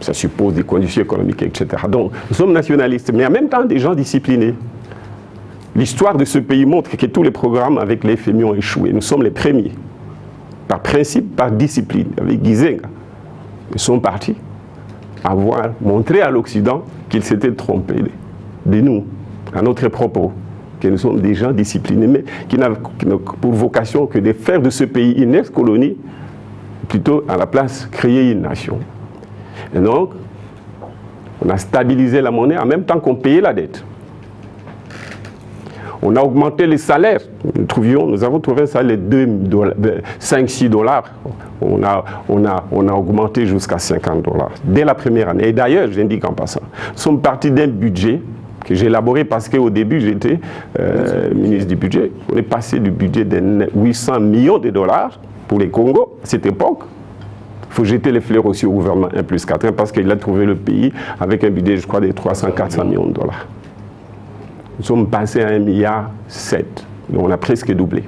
ça suppose des conditions économiques, etc. Donc, nous sommes nationalistes, mais en même temps des gens disciplinés. L'histoire de ce pays montre que tous les programmes avec les FMI ont échoué. Nous sommes les premiers, par principe, par discipline, avec Gizenga. Ils sont partis avoir montré à l'Occident qu'ils s'étaient trompés de nous, à notre propos, que nous sommes des gens disciplinés, mais qui n'ont pour vocation que de faire de ce pays une ex-colonie, plutôt à la place créer une nation. Et donc, on a stabilisé la monnaie en même temps qu'on payait la dette. On a augmenté les salaires. Nous avons trouvé un salaire de 5-6 $. On a augmenté jusqu'à 50 $ dès la première année. Et d'ailleurs, j'indique en passant, nous sommes partis d'un budget que j'ai élaboré parce qu'au début, j'étais ministre du budget. On est passé du budget de 800 millions de dollars pour les Congo à cette époque. Il faut jeter les fleurs aussi au gouvernement 1+4 parce qu'il a trouvé le pays avec un budget, je crois, de 300-400 millions de dollars. Nous sommes passés à 1,7 milliard. Donc on a presque doublé.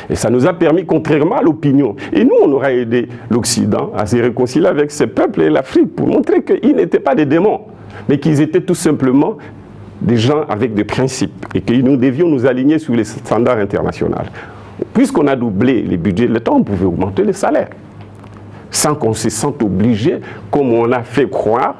Et ça nous a permis, contrairement à l'opinion, et nous on aurait aidé l'Occident à se réconcilier avec ces peuples et l'Afrique pour montrer qu'ils n'étaient pas des démons, mais qu'ils étaient tout simplement des gens avec des principes et que nous devions nous aligner sur les standards internationaux. puisqu'on a doublé les budgets de l'État, on pouvait augmenter les salaires. Sans qu'on se sente obligé, comme on a fait croire,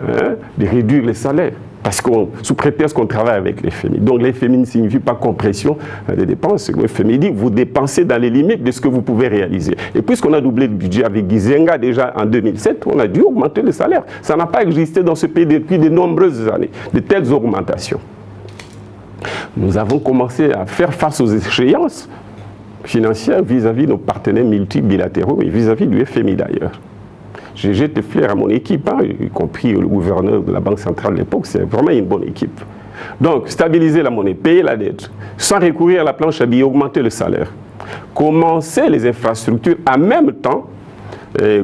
de réduire les salaires. Parce qu'on, sous prétexte qu'on travaille avec les FMI. Donc les FMI ne signifie pas compression des dépenses. Le FMI dit vous dépensez dans les limites de ce que vous pouvez réaliser. Et puisqu'on a doublé le budget avec Gizenga déjà en 2007, on a dû augmenter les salaires. Ça n'a pas existé dans ce pays depuis de nombreuses années, de telles augmentations. Nous avons commencé à faire face aux échéances financières vis-à-vis de nos partenaires multilatéraux et vis-à-vis du FMI d'ailleurs. J'ai jeté fleur à mon équipe, y compris le gouverneur de la Banque centrale de l'époque, c'est vraiment une bonne équipe. Donc, stabiliser la monnaie, payer la dette, sans recourir à la planche à billets, augmenter le salaire. Commencer les infrastructures en même temps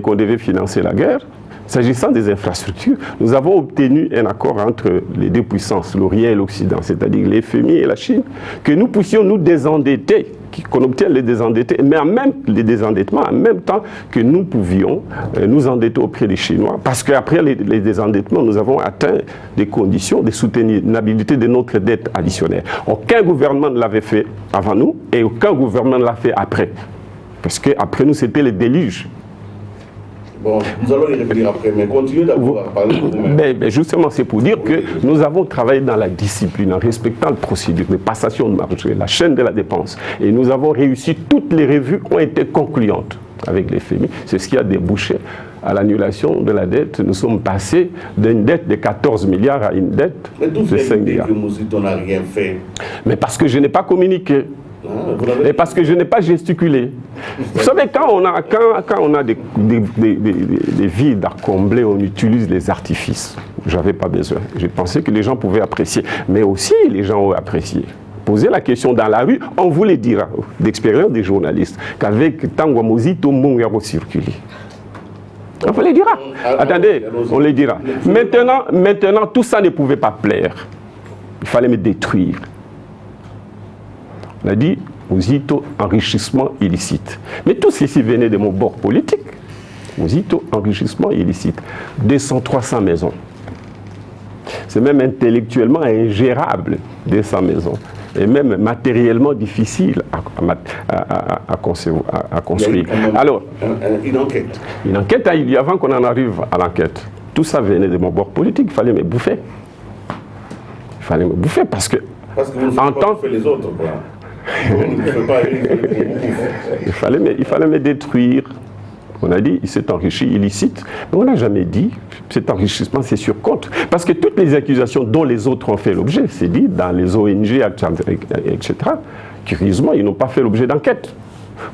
qu'on devait financer la guerre. S'agissant des infrastructures, nous avons obtenu un accord entre les deux puissances, l'Orient et l'Occident, c'est-à-dire les FMI et la Chine, que nous puissions nous désendetter, qu'on obtienne les désendettés, mais les désendettements en même temps que nous pouvions nous endetter auprès des Chinois. Parce qu'après les désendettements, nous avons atteint des conditions de soutenabilité de notre dette additionnelle. Aucun gouvernement ne l'avait fait avant nous et aucun gouvernement ne l'a fait après. Parce qu'après nous, c'était le déluge. Bon, nous allons y revenir après, mais continuez d'abord à parler de vous-même. Mais justement, c'est pour dire que nous avons travaillé dans la discipline, en respectant la procédure de passation de marge, la chaîne de la dépense. Et nous avons réussi, toutes les revues ont été concluantes avec les FMI. C'est ce qui a débouché à l'annulation de la dette. Nous sommes passés d'une dette de 14 milliards à une dette de 5 milliards. Mais d'où Muzito n'a rien fait? Mais parce que je n'ai pas communiqué. Et parce que je n'ai pas gesticulé. Vous savez, quand on a des vides à combler, on utilise les artifices. Je n'avais pas besoin. J'ai pensé que les gens pouvaient apprécier. Mais aussi, les gens ont apprécié. Poser la question dans la rue, on vous le dira, d'expérience des journalistes, qu'avec Tango Muzito, mon gars circuler. On vous le dira. Attendez, on le dira. Maintenant, tout ça ne pouvait pas plaire. Il fallait me détruire. On a dit, Muzito, enrichissement illicite. Mais tout ceci venait de mon bord politique. Muzito, enrichissement illicite. 200-300 maisons. C'est même intellectuellement ingérable, 200 maisons. Et même matériellement difficile à construire. Alors, une enquête. Une enquête a eu lieu avant qu'on en arrive à l'enquête. Tout ça venait de mon bord politique. Il fallait me bouffer. Il fallait me bouffer parce que vous ne faites pas bouffer les autres, quoi. Il fallait me détruire. On a dit, il s'est enrichi illicite, mais on n'a jamais dit, cet enrichissement c'est sur compte. Parce que toutes les accusations dont les autres ont fait l'objet, c'est dit dans les ONG, etc., curieusement, ils n'ont pas fait l'objet d'enquête.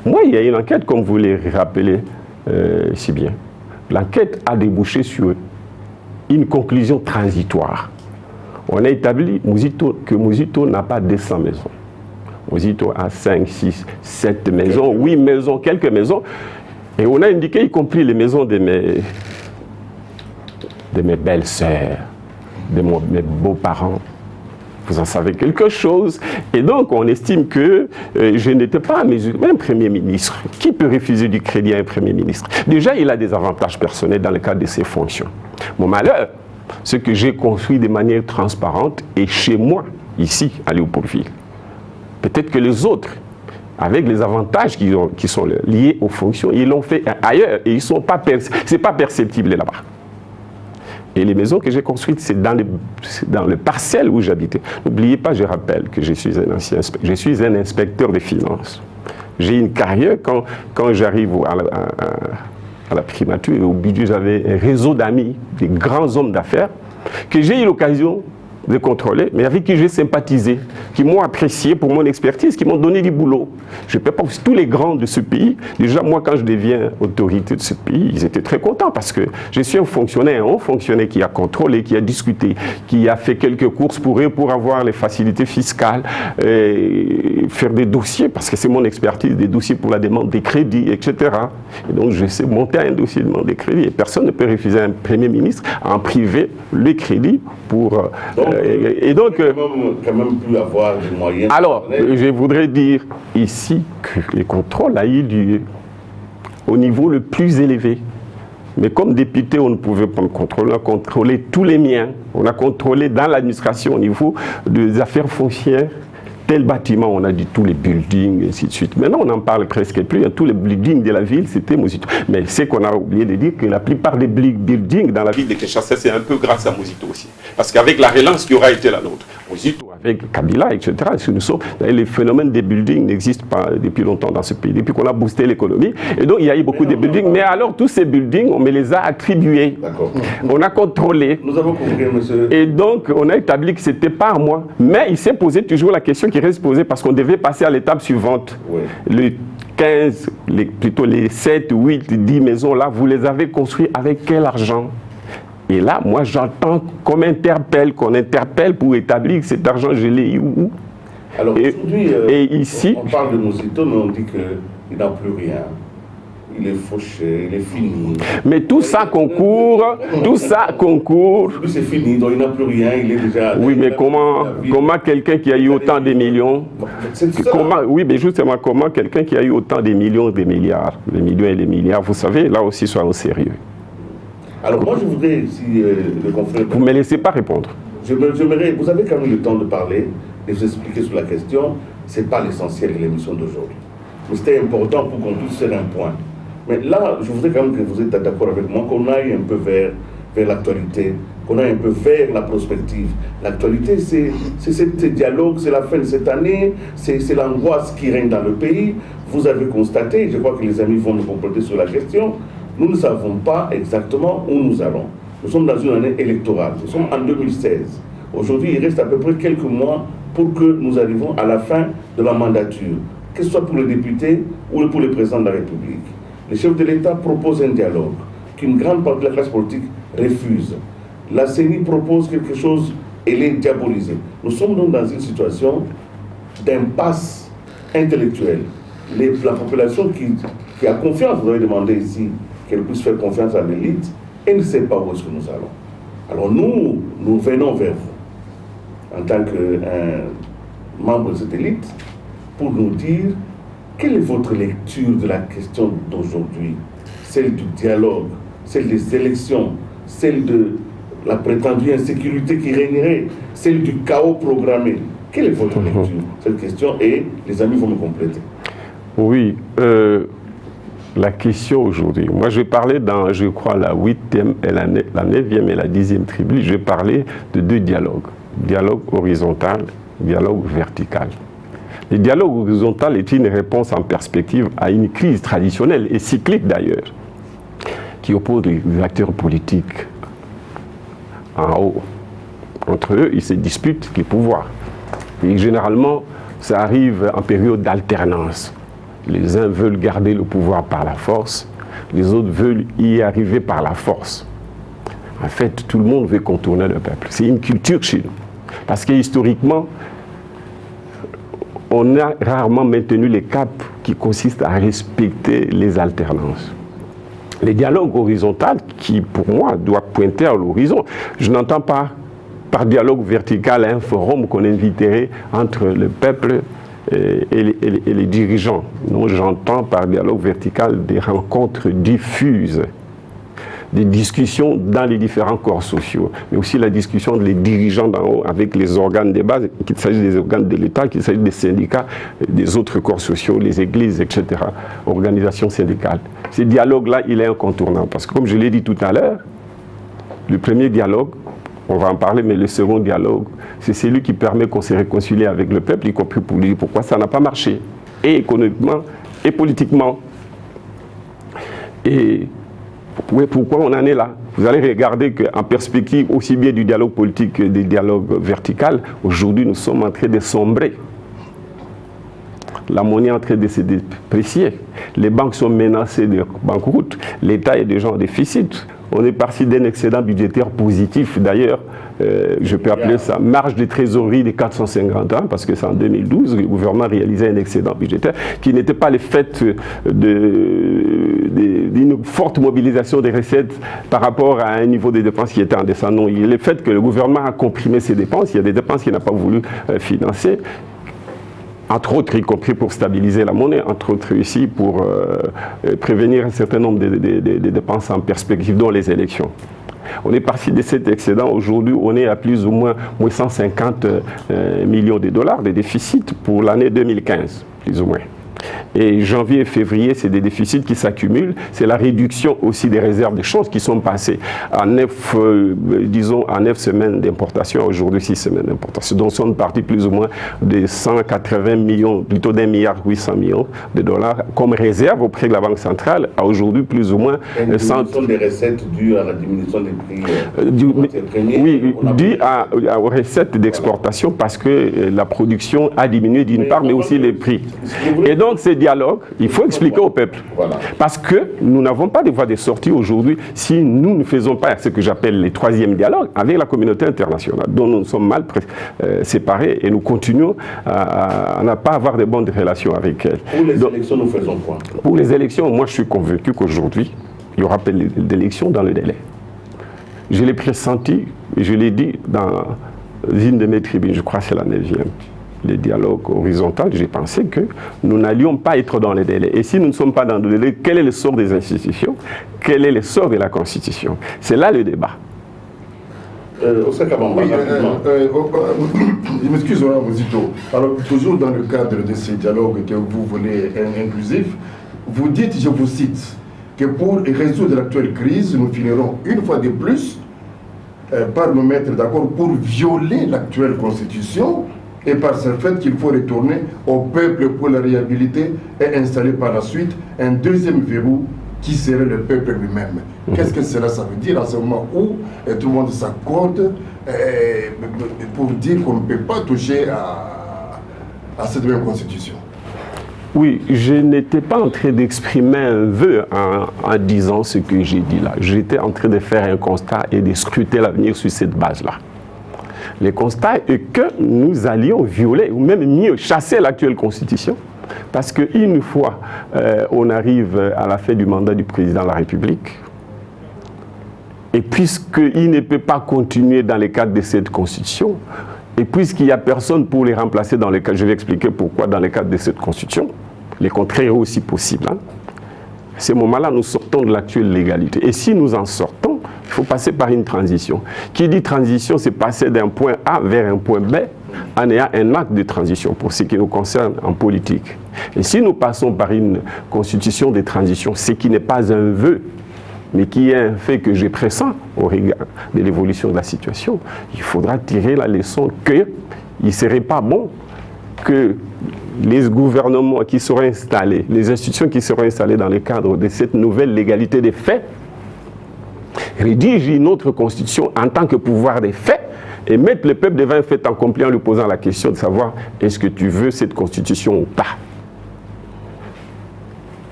Moi, il y a une enquête, comme vous l'avez rappelé si bien. L'enquête a débouché sur une conclusion transitoire. On a établi que Muzito n'a pas 200 maisons. Muzito a 5, 6, 7 maisons, 8 maisons, quelques maisons. Et on a indiqué, y compris les maisons de mes belles-sœurs, de mes beaux-parents. Vous en savez quelque chose. Et donc, on estime que je n'étais pas à mesure. Même Premier ministre, qui peut refuser du crédit à un Premier ministre? Déjà, il a des avantages personnels dans le cadre de ses fonctions. Mon malheur, c'est que j'ai construit de manière transparente et chez moi, ici, à Léopoldville. Peut-être que les autres, avec les avantages qui sont liés aux fonctions, ils l'ont fait ailleurs et c'est pas perceptible là-bas. Et les maisons que j'ai construites, c'est dans le parcelle où j'habitais. N'oubliez pas, je rappelle que je suis un inspecteur des finances. J'ai une carrière, quand j'arrive à la primature et au budget, j'avais un réseau d'amis, des grands hommes d'affaires, que j'ai eu l'occasion de contrôler, mais avec qui j'ai sympathisé, qui m'ont apprécié pour mon expertise, qui m'ont donné du boulot. Je ne peux pas, tous les grands de ce pays, déjà moi quand je deviens autorité de ce pays, ils étaient très contents parce que je suis un haut fonctionnaire qui a contrôlé, qui a discuté, qui a fait quelques courses pour eux pour avoir les facilités fiscales, faire des dossiers, parce que c'est mon expertise, des dossiers pour la demande des crédits, etc. Et donc je sais monter un dossier de demande des crédits et personne ne peut refuser à un Premier ministre en privé les crédits pour... et donc, quand même pu avoir des moyens. Alors, je voudrais dire ici que le contrôle a eu lieu au niveau le plus élevé. Mais comme député, on ne pouvait pas me contrôler. On a contrôlé tous les miens. On a contrôlé dans l'administration au niveau des affaires foncières tel bâtiment, on a dit tous les buildings, et ainsi de suite. Maintenant, on n'en parle presque plus. Tous les buildings de la ville, c'était Mozito. Mais c'est qu'on a oublié de dire que la plupart des buildings dans la ville de Kinshasa, c'est un peu grâce à Mozito aussi. Parce qu'avec la relance qui aura été la nôtre, Mozito, avec Kabila, etc., les phénomènes des buildings n'existent pas depuis longtemps dans ce pays, depuis qu'on a boosté l'économie. Et donc, il y a eu beaucoup de buildings. Mais alors, tous ces buildings, on me les a attribués. On a contrôlé. Nous avons compris, monsieur. Et donc, on a établi que ce n'était pas à moi. Mais il s'est posé toujours la question qui reste posée parce qu'on devait passer à l'étape suivante. Oui. Les 15, plutôt les 7, 8, 10 maisons là, vous les avez construites avec quel argent? Et là, moi, j'entends qu'on interpelle pour établir que cet argent, je l'ai eu où? Alors aujourd'hui, ici, on parle de Mozito, mais on dit qu'il n'a plus rien. Il est fauché, il est fini. Mais tout ça concourt. Lui, c'est fini, donc il n'a plus rien, il est déjà... Oui, mais comment quelqu'un qui a eu autant de millions... Oui, mais justement, comment quelqu'un qui a eu autant de millions, des milliards, les millions et les milliards, vous savez, là aussi, soyons sérieux. Alors moi, je voudrais, si le confrère... Vous ne me laissez pas répondre. Vous avez quand même le temps de parler, de vous expliquer sur la question. Ce n'est pas l'essentiel de l'émission d'aujourd'hui. Mais c'était important pour qu'on puisse faire un point. Mais là, je voudrais quand même que vous êtes d'accord avec moi, qu'on aille un peu vers l'actualité, qu'on aille un peu vers la prospective. L'actualité, c'est ce dialogue, c'est la fin de cette année, c'est l'angoisse qui règne dans le pays. Vous avez constaté, je crois que les amis vont me compléter sur la question, nous ne savons pas exactement où nous allons. Nous sommes dans une année électorale, nous sommes en 2016. Aujourd'hui, il reste à peu près quelques mois pour que nous arrivions à la fin de la mandature, que ce soit pour les députés ou pour le président de la République. Le chef de l'État propose un dialogue qu'une grande partie de la classe politique refuse. La CENI propose quelque chose, elle est diabolisée. Nous sommes donc dans une situation d'impasse intellectuelle. La population qui a confiance, vous avez demandé ici qu'elle puisse faire confiance à l'élite, elle ne sait pas où est-ce que nous allons. Alors nous venons vers vous, en tant que membre de cette élite, pour nous dire quelle est votre lecture de la question d'aujourd'hui, celle du dialogue, celle des élections, celle de la prétendue insécurité qui régnerait, celle du chaos programmé. Quelle est votre lecture de cette question? Et les amis vont me compléter. Oui, la question aujourd'hui, moi je vais parler dans, je crois, la 8e, et la 9e et la 10e tribu, je vais parler de deux dialogues. Dialogue horizontal, dialogue vertical. Le dialogue horizontal est une réponse en perspective à une crise traditionnelle et cyclique d'ailleurs, qui oppose les acteurs politiques en haut. Entre eux, ils se disputent les pouvoirs. Et généralement, ça arrive en période d'alternance. Les uns veulent garder le pouvoir par la force, les autres veulent y arriver par la force. En fait, tout le monde veut contourner le peuple. C'est une culture chez nous. Parce que historiquement, on a rarement maintenu les caps qui consistent à respecter les alternances. Les dialogues horizontaux qui, pour moi, doivent pointer à l'horizon. Je n'entends pas par dialogue vertical un forum qu'on inviterait entre le peuple et les dirigeants. Non, j'entends par dialogue vertical des rencontres diffuses, des discussions dans les différents corps sociaux, mais aussi la discussion des dirigeants d'en haut avec les organes de base, qu'il s'agisse des organes de l'État, qu'il s'agisse des syndicats, des autres corps sociaux, les églises, etc., organisations syndicales. Ce dialogue-là, il est incontournable, parce que comme je l'ai dit tout à l'heure, le premier dialogue, on va en parler, mais le second dialogue, c'est celui qui permet qu'on se réconcilie avec le peuple, y compris pour lui dire pourquoi ça n'a pas marché, et économiquement, et politiquement. Et pourquoi on en est là? Vous allez regarder qu'en perspective aussi bien du dialogue politique que du dialogue vertical, aujourd'hui nous sommes en train de sombrer. La monnaie est en train de se déprécier. Les banques sont menacées de banqueroute. L'État est déjà en déficit. On est parti d'un excédent budgétaire positif. D'ailleurs, je peux appeler ça marge de trésorerie de 450 ans, parce que c'est en 2012, le gouvernement réalisait un excédent budgétaire qui n'était pas le fait d'une forte mobilisation des recettes par rapport à un niveau de dépenses qui était en descendant. Il est le fait que le gouvernement a comprimé ses dépenses. Il y a des dépenses qu'il n'a pas voulu financer. entre autres, y compris pour stabiliser la monnaie, entre autres ici pour prévenir un certain nombre de dépenses en perspective, dont les élections. On est parti de cet excédent. Aujourd'hui, on est à plus ou moins 150 millions de dollars de déficit pour l'année 2015, plus ou moins. Et janvier et février, c'est des déficits qui s'accumulent. C'est la réduction aussi des réserves de change qui sont passées à 9 semaines d'importation, aujourd'hui 6 semaines d'importation. Donc, sont partis plus ou moins de 180 millions, plutôt d'1,8 milliard de dollars comme réserve auprès de la Banque centrale, à aujourd'hui plus ou moins... Une diminution des recettes dues à la diminution des prix oui, due aux recettes d'exportation parce que la production a diminué d'une part, mais aussi les prix. Et donc, ces dialogues, il faut expliquer au peuple. Voilà. Parce que nous n'avons pas de voie de sortie aujourd'hui si nous ne faisons pas ce que j'appelle les troisièmes dialogues avec la communauté internationale, dont nous sommes mal séparés et nous continuons à ne pas avoir de bonnes relations avec elle. Pour les élections, nous faisons quoi? Pour les élections, moi je suis convaincu qu'aujourd'hui, il y aura des élections dans le délai. Je l'ai pressenti, je l'ai dit dans une de mes tribunes, je crois que c'est la 9e. Les dialogues horizontaux, j'ai pensé que nous n'allions pas être dans les délais. Et si nous ne sommes pas dans le délai, quel est le sort des institutions? Quel est le sort de la Constitution? C'est là le débat. Je m'excuse, Mozito. Alors, toujours dans le cadre de ces dialogues que vous voulez inclusifs, vous dites, je vous cite, que pour résoudre l'actuelle crise, nous finirons une fois de plus par nous mettre d'accord pour violer l'actuelle Constitution et par ce fait qu'il faut retourner au peuple pour la réhabiliter et installer par la suite un deuxième verrou qui serait le peuple lui-même. Qu'est-ce que cela ça veut dire à ce moment où tout le monde s'accorde pour dire qu'on ne peut pas toucher à cette même constitution? Oui, je n'étais pas en train d'exprimer un vœu en disant ce que j'ai dit là. J'étais en train de faire un constat et de scruter l'avenir sur cette base-là. Le constat est que nous allions violer, ou même mieux, chasser l'actuelle Constitution, parce qu'une fois on arrive à la fin du mandat du président de la République, et puisqu'il ne peut pas continuer dans le cadre de cette Constitution, et puisqu'il n'y a personne pour les remplacer dans le cadre, je vais expliquer pourquoi dans le cadre de cette Constitution, le contraire est aussi possible. À ce moment-là, nous sortons de l'actuelle légalité. Et si nous en sortons, il faut passer par une transition. Qui dit transition, c'est passer d'un point A vers un point B en ayant un acte de transition pour ce qui nous concerne en politique. Et si nous passons par une constitution de transition, ce qui n'est pas un vœu, mais qui est un fait que je pressens au regard de l'évolution de la situation, il faudra tirer la leçon qu'il ne serait pas bon que les gouvernements qui seront installés, les institutions qui seront installées dans le cadre de cette nouvelle légalité des faits, rédigent une autre constitution en tant que pouvoir des faits et mettre le peuple devant un fait accompli en lui posant la question de savoir est-ce que tu veux cette constitution ou pas.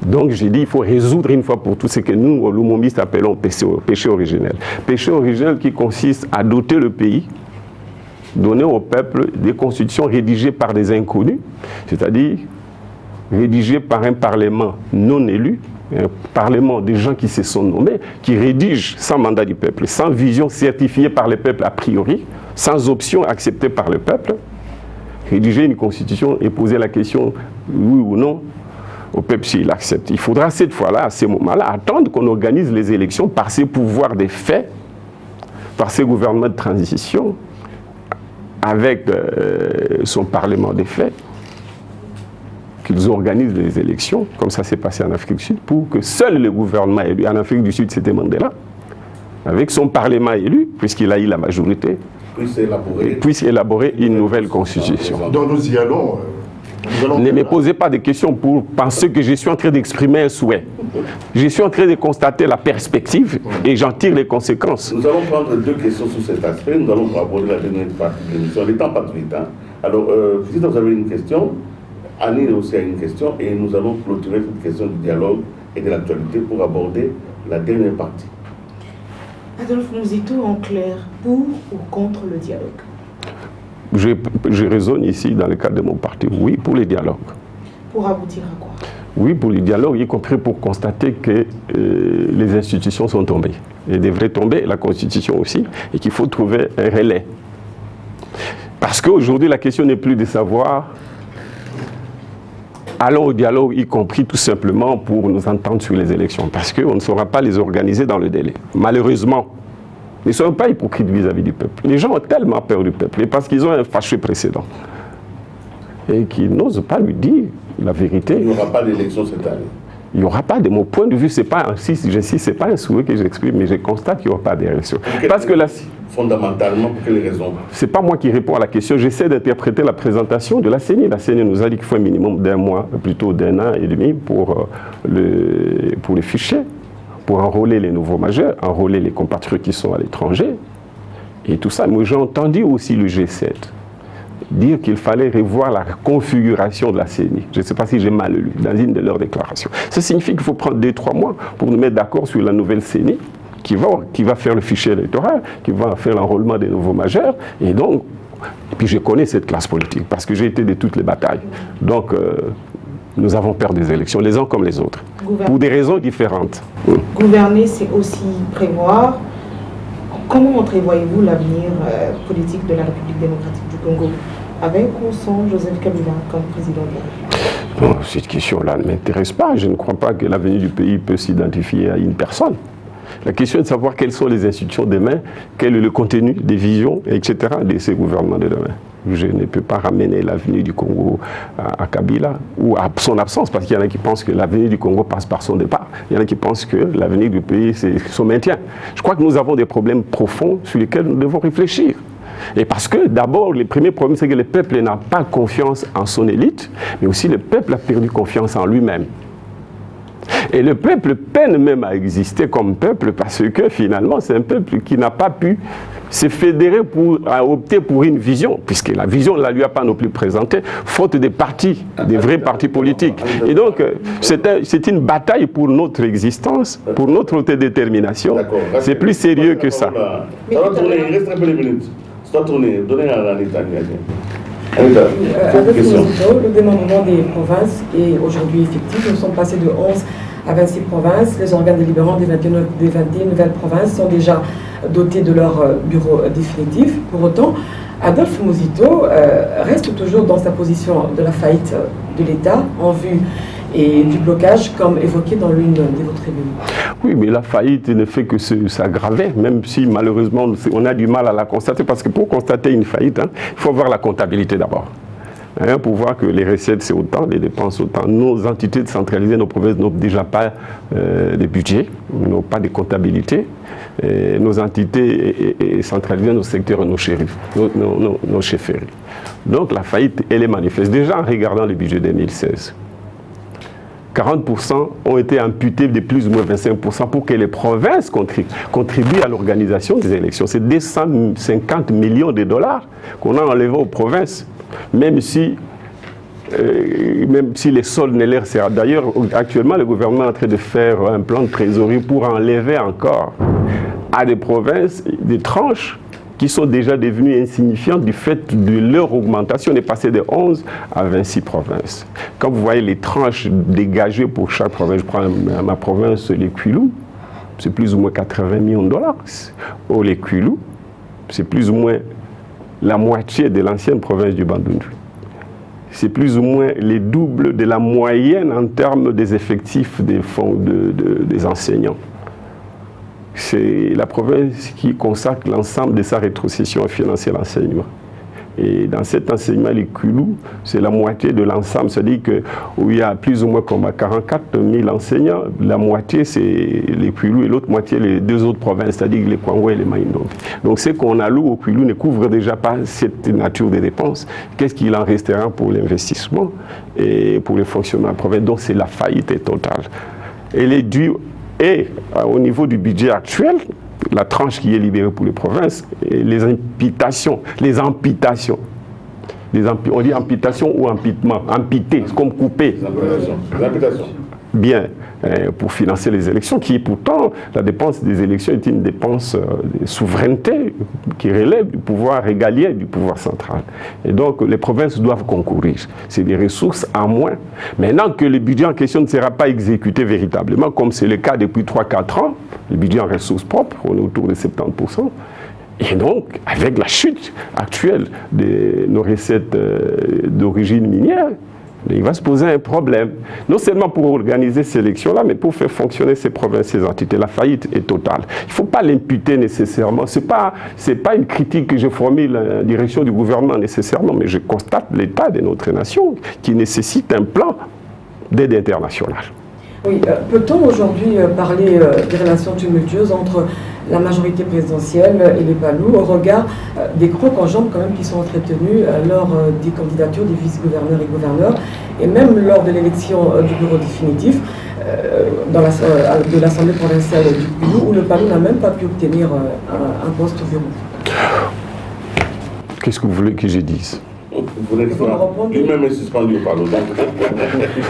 Donc j'ai dit il faut résoudre une fois pour toutes ce que nous, aux Lumumbistes, appelons péché originel. Péché originel qui consiste à doter le pays, donner au peuple des constitutions rédigées par des inconnus, c'est-à-dire rédigées par un parlement non élu, un parlement des gens qui se sont nommés, qui rédigent sans mandat du peuple, sans vision certifiée par le peuple a priori, sans option acceptée par le peuple, rédiger une constitution et poser la question oui ou non au peuple s'il accepte. Il faudra cette fois-là, à ce moment-là, attendre qu'on organise les élections par ces pouvoirs des faits, par ces gouvernements de transition, avec son parlement des faits, qu'ils organisent les élections, comme ça s'est passé en Afrique du Sud, pour que seul le gouvernement élu, en Afrique du Sud c'était Mandela, avec son parlement élu, puisqu'il a eu la majorité, puisse élaborer une nouvelle constitution. Donc nous y allons. Ne me posez pas de questions pour penser que je suis en train d'exprimer un souhait. Je suis en train de constater la perspective et j'en tire les conséquences. Nous allons prendre deux questions sur cet aspect. Nous allons aborder la dernière partie de l'émission. Le temps passe vite. Alors, si vous avez une question, Annie aussi a une question et nous allons clôturer cette question du dialogue et de l'actualité pour aborder la dernière partie. Adolphe Mozito, en clair, pour ou contre le dialogue? Je raisonne ici dans le cadre de mon parti, oui pour les dialogues. Pour aboutir à quoi? Oui pour les dialogues, y compris pour constater que les institutions sont tombées. Elles devraient tomber, la Constitution aussi, et qu'il faut trouver un relais. Parce qu'aujourd'hui, la question n'est plus de savoir allons au dialogue, y compris tout simplement pour nous entendre sur les élections, parce qu'on ne saura pas les organiser dans le délai. Malheureusement, ils ne sont pas hypocrites vis-à-vis du peuple. Les gens ont tellement peur du peuple, et parce qu'ils ont un fâcheux précédent, et qu'ils n'osent pas lui dire la vérité. Il n'y aura pas d'élection cette année. Il n'y aura pas, de mon point de vue, c'est pas un souhait que j'exprime, mais je constate qu'il n'y aura pas d'élection. Parce que là, fondamentalement, pour quelles raisons? C'est pas moi qui réponds à la question, j'essaie d'interpréter la présentation de la CENI. La CENI nous a dit qu'il faut un minimum d'un mois, plutôt d'un an et demi pour les fichiers, pour enrôler les nouveaux majeurs, enrôler les compatriotes qui sont à l'étranger, et tout ça. Mais j'ai entendu aussi le G7 dire qu'il fallait revoir la configuration de la CENI. Je ne sais pas si j'ai mal lu dans une de leurs déclarations. Ça signifie qu'il faut prendre 2-3 mois pour nous mettre d'accord sur la nouvelle CENI qui va faire le fichier électoral, qui va faire l'enrôlement des nouveaux majeurs. Et donc, puis je connais cette classe politique parce que j'ai été de toutes les batailles. Donc, nous avons peur des élections, les uns comme les autres, pour des raisons différentes. Gouverner, c'est aussi prévoir. Comment entrevoyez-vous l'avenir politique de la République démocratique du Congo, avec ou sans Joseph Kabila comme président de la République? Cette question-là ne m'intéresse pas. Je ne crois pas que l'avenir du pays peut s'identifier à une personne. La question est de savoir quelles sont les institutions demain, quel est le contenu des visions, etc. de ces gouvernements de demain. Je ne peux pas ramener l'avenir du Congo à Kabila ou à son absence, parce qu'il y en a qui pensent que l'avenir du Congo passe par son départ. Il y en a qui pensent que l'avenir du pays, c'est son maintien. Je crois que nous avons des problèmes profonds sur lesquels nous devons réfléchir. Et parce que d'abord, le premier problème, c'est que le peuple n'a pas confiance en son élite, mais aussi le peuple a perdu confiance en lui-même. Et le peuple peine même à exister comme peuple parce que finalement, c'est un peuple qui n'a pas pu se fédérer à opter pour une vision, puisque la vision ne la lui a pas non plus présentée, faute des partis, des vrais partis politiques. Et donc, c'est une bataille pour notre existence, pour notre autodétermination. C'est plus sérieux que ça. Ça va tourner, il reste un peu de minutes. Ça va tourner, donnez à Anita. Avec le démembrement des provinces est aujourd'hui effectif. Nous sommes passés de 11 à 26 provinces. Les organes délibérants des 21 nouvelles provinces sont déjà dotés de leur bureau définitif. Pour autant, Adolphe Muzito reste toujours dans sa position de la faillite de l'État en vue et du blocage, comme évoqué dans l'une de vos tribunes. Oui, mais la faillite ne fait que s'aggraver, même si malheureusement on a du mal à la constater, parce que pour constater une faillite, il faut voir la comptabilité d'abord. Pour voir que les recettes c'est autant, les dépenses autant. Nos entités décentralisées, nos provinces n'ont déjà pas de budget, n'ont pas de comptabilité. Nos entités centralisées, nos secteurs, nos chefferies. Donc la faillite, elle est manifeste. Déjà en regardant le budget 2016, 40% ont été amputés de plus ou moins 25% pour que les provinces contribuent à l'organisation des élections. C'est 250 millions de dollars qu'on a enlevés aux provinces, même si les soldes ne leur servent. D'ailleurs, actuellement, le gouvernement est en train de faire un plan de trésorerie pour enlever encore à des provinces des tranches qui sont déjà devenues insignifiantes du fait de leur augmentation. On est passé de 11 à 26 provinces. Quand vous voyez les tranches dégagées pour chaque province, je prends ma province, les Kwilu, c'est plus ou moins 80 millions de dollars. Au les Kwilu, c'est plus ou moins la moitié de l'ancienne province du Bandundu. C'est plus ou moins les doubles de la moyenne en termes des effectifs des fonds des enseignants. C'est la province qui consacre l'ensemble de sa rétrocession à financer l'enseignement. Et dans cet enseignement, les Kwilu, c'est la moitié de l'ensemble. C'est-à-dire qu'il y a plus ou moins comme 44 000 enseignants, la moitié c'est les Kwilu et l'autre moitié les deux autres provinces, c'est-à-dire les Kwango et les Maindombe. Donc ce qu'on alloue aux Kwilu ne couvre déjà pas cette nature de dépenses. Qu'est-ce qu'il en restera pour l'investissement et pour le fonctionnement de la province? Donc c'est la faillite totale. Elle est due au niveau du budget actuel, la tranche qui est libérée pour les provinces, et les amputations. On dit amputation ou ampitement. Ampiter, c'est comme couper. Les amputations. Bien, pour financer les élections, qui pourtant, la dépense des élections est une dépense de souveraineté qui relève du pouvoir régalien, du pouvoir central. Et donc, les provinces doivent concourir. C'est des ressources en moins. Maintenant que le budget en question ne sera pas exécuté véritablement, comme c'est le cas depuis 3-4 ans, le budget en ressources propres, on est autour de 70%. Et donc, avec la chute actuelle de nos recettes d'origine minière, Il va se poser un problème, non seulement pour organiser ces élections-là, mais pour faire fonctionner ces provinces, ces entités. La faillite est totale. Il ne faut pas l'imputer nécessairement. Ce n'est pas une critique que je formule en direction du gouvernement nécessairement, mais je constate l'état de notre nation qui nécessite un plan d'aide internationale. Oui, peut-on aujourd'hui parler des relations tumultueuses entre la majorité présidentielle et les Palous au regard des crocs en jambes quand même qui sont entretenus lors des candidatures des vice-gouverneurs et gouverneurs et même lors de l'élection du bureau définitif de l'Assemblée provinciale du Palou où le Palou n'a même pas pu obtenir un poste au bureau. Qu'est-ce que vous voulez que je dise? Lui-même est suspendu au Palou.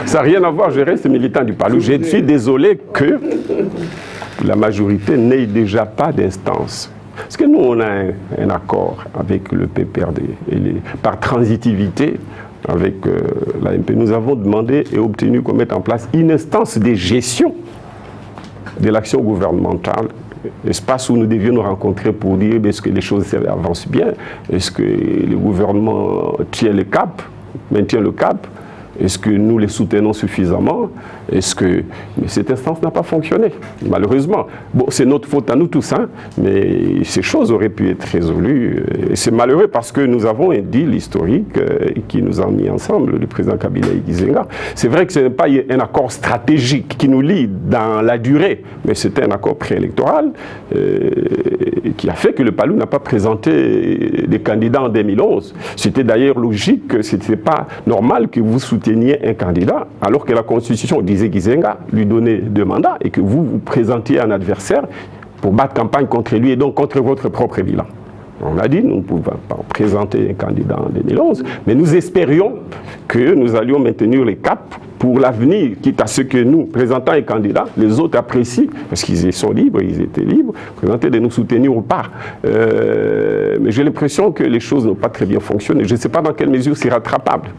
Ça n'a rien à voir, je reste militant du Palou. Je suis désolé que la majorité n'ait déjà pas d'instance. Parce que nous, on a un accord avec le PPRD, par transitivité avec l'AMP. Nous avons demandé et obtenu qu'on mette en place une instance de gestion de l'action gouvernementale, espace où nous devions nous rencontrer pour dire est-ce que les choses avancent bien, est-ce que le gouvernement tient le cap, maintient le cap, est-ce que nous les soutenons suffisamment? Mais cette instance n'a pas fonctionné, malheureusement. Bon, c'est notre faute à nous tous, hein, mais ces choses auraient pu être résolues. Et c'est malheureux parce que nous avons un deal historique qui nous a mis ensemble, le président Kabila et Gizenga. C'est vrai que ce n'est pas un accord stratégique qui nous lie dans la durée, mais c'était un accord préélectoral qui a fait que le Palou n'a pas présenté des candidats en 2011. C'était d'ailleurs logique, ce n'était pas normal que vous souteniez un candidat, alors que la Constitution disait Gizenga lui donnait 2 mandats et que vous présentiez un adversaire pour battre campagne contre lui et donc contre votre propre bilan. On a dit, nous ne pouvons pas présenter un candidat en 2011, mais nous espérions que nous allions maintenir les caps pour l'avenir, quitte à ce que nous, présentant un candidat, les autres apprécient, parce qu'ils sont libres, ils étaient libres, présenter de nous soutenir ou pas. Mais j'ai l'impression que les choses n'ont pas très bien fonctionné. Je ne sais pas dans quelle mesure c'est rattrapable.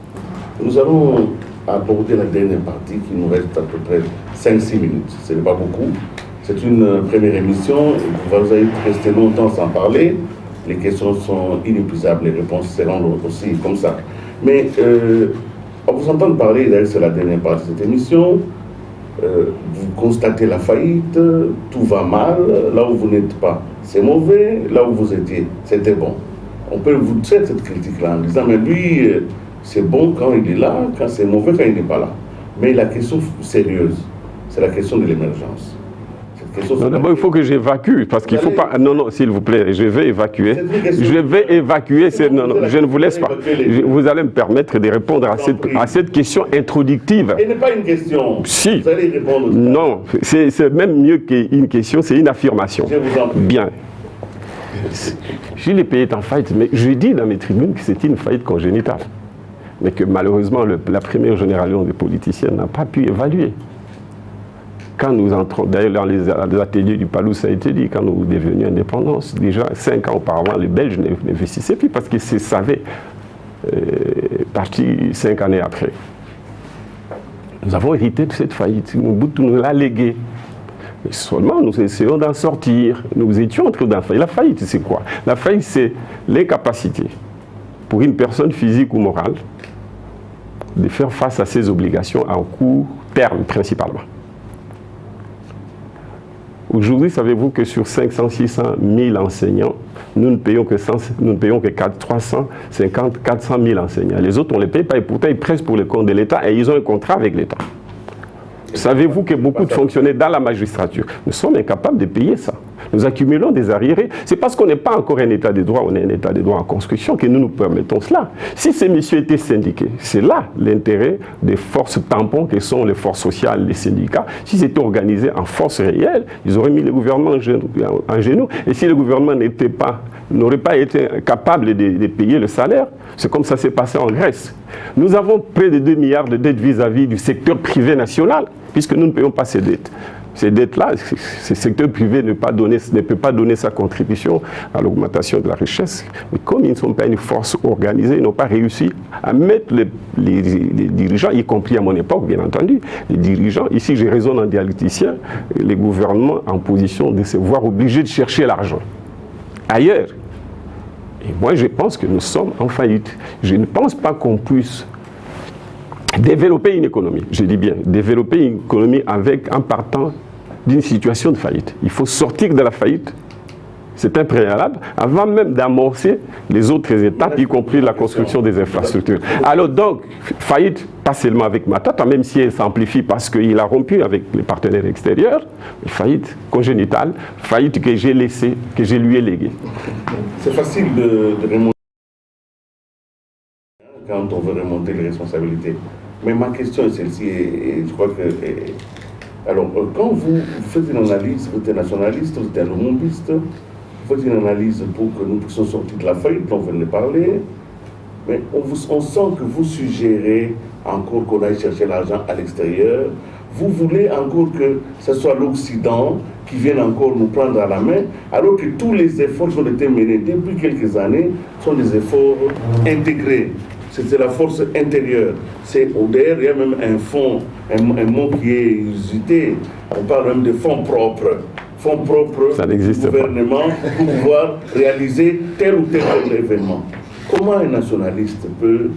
Nous allons aborder la dernière partie qui nous reste à peu près 5-6 minutes. Ce n'est pas beaucoup. C'est une première émission. Vous allez rester longtemps sans parler. Les questions sont inépuisables, les réponses seront aussi comme ça. Mais on vous entend parler, d'ailleurs c'est la dernière partie de cette émission, vous constatez la faillite, tout va mal, là où vous n'êtes pas, c'est mauvais, là où vous étiez, c'était bon. On peut vous faire cette critique-là en disant, mais lui, c'est bon quand il est là, quand c'est mauvais quand il n'est pas là. Mais la question sérieuse, c'est la question de l'émergence. D'abord, il faut que j'évacue, parce qu'il ne faut pas... Non, non, s'il vous plaît, je vais évacuer. Je vais évacuer... Non, non, je ne vous laisse pas. Vous allez me permettre de répondre à cette question introductive. Ce n'est pas une question. Si. Vous allez répondre. Non, c'est même mieux qu'une question, c'est une affirmation. Je vous en prie. Bien. Si le pays est en faillite, mais je dis dans mes tribunes que c'est une faillite congénitale. Mais que malheureusement, la première génération des politiciens n'a pas pu évaluer. Quand nous entrons, d'ailleurs dans les ateliers du Palou, ça a été dit, quand nous devenions indépendants, déjà 5 ans auparavant, les Belges n'investissaient plus parce qu'ils se savaient partis 5 années après. Nous avons hérité de cette faillite. Mobutu nous l'a légué. Mais seulement, nous essayons d'en sortir. Nous étions en train d'en faire. La faillite, c'est quoi? La faillite, c'est l'incapacité pour une personne physique ou morale de faire face à ses obligations à court terme, principalement. Aujourd'hui, savez-vous que sur 500-600 000 enseignants, nous ne payons que 350, 400 000 enseignants. Les autres, on ne les paye pas et pourtant, ils pressent pour le compte de l'État et ils ont un contrat avec l'État. Savez-vous que beaucoup de fonctionnaires dans la magistrature, nous sommes incapables de payer ça. Nous accumulons des arriérés. C'est parce qu'on n'est pas encore un état de droit, on est un état de droit en construction que nous nous permettons cela. Si ces messieurs étaient syndiqués, c'est là l'intérêt des forces tampons que sont les forces sociales, les syndicats. S'ils étaient organisés en force réelle, ils auraient mis le gouvernement en genoux. Et si le gouvernement n'aurait pas été capable de payer le salaire, c'est comme ça s'est passé en Grèce. Nous avons près de 2 milliards de dettes vis-à-vis du secteur privé national, puisque nous ne payons pas ces dettes. Ces dettes-là, ce secteur privé ne peut pas donner sa contribution à l'augmentation de la richesse. Mais comme ils ne sont pas une force organisée, ils n'ont pas réussi à mettre les dirigeants, y compris à mon époque, bien entendu, les dirigeants, ici je raisonne en dialecticien, les gouvernements en position de se voir obligés de chercher l'argent ailleurs. Et moi, je pense que nous sommes en faillite. Je ne pense pas qu'on puisse développer une économie, je dis bien, développer une économie en partant d'une situation de faillite. Il faut sortir de la faillite, c'est un préalable, avant même d'amorcer les autres étapes, y compris la construction des infrastructures. Alors donc, faillite, pas seulement avec Matata, même si elle s'amplifie parce qu'il a rompu avec les partenaires extérieurs, mais faillite congénitale, faillite que j'ai laissée, que je lui ai léguée. C'est facile de remonter quand on veut remonter les responsabilités. Mais ma question est celle-ci, et je crois que... alors, quand vous faites une analyse, vous êtes un nationaliste, vous êtes un lomombiste, vous faites une analyse pour que nous puissions sortir de la faillite, on vient de parler, mais on sent que vous suggérez encore qu'on aille chercher l'argent à l'extérieur. Vous voulez encore que ce soit l'Occident qui vienne encore nous prendre à la main, alors que tous les efforts qui ont été menés depuis quelques années sont des efforts intégrés. C'est la force intérieure. D'ailleurs, il y a même un fonds, un mot qui est usité. On parle même de fonds propres. Fonds propres du gouvernement pour pouvoir réaliser tel ou tel événement. Comment un nationaliste peut,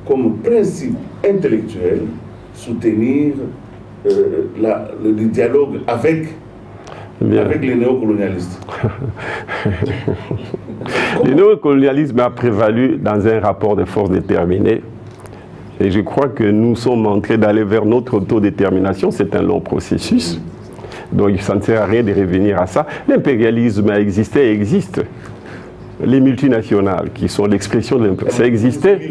comme principe intellectuel, soutenir le dialogue avec les néocolonialistes? Le néocolonialisme a prévalu dans un rapport de force déterminé. Et je crois que nous sommes en train d'aller vers notre autodétermination. C'est un long processus. Donc ça ne sert à rien de revenir à ça. L'impérialisme a existé et existe. Les multinationales, qui sont l'expression de l'impérialisme, ça existait.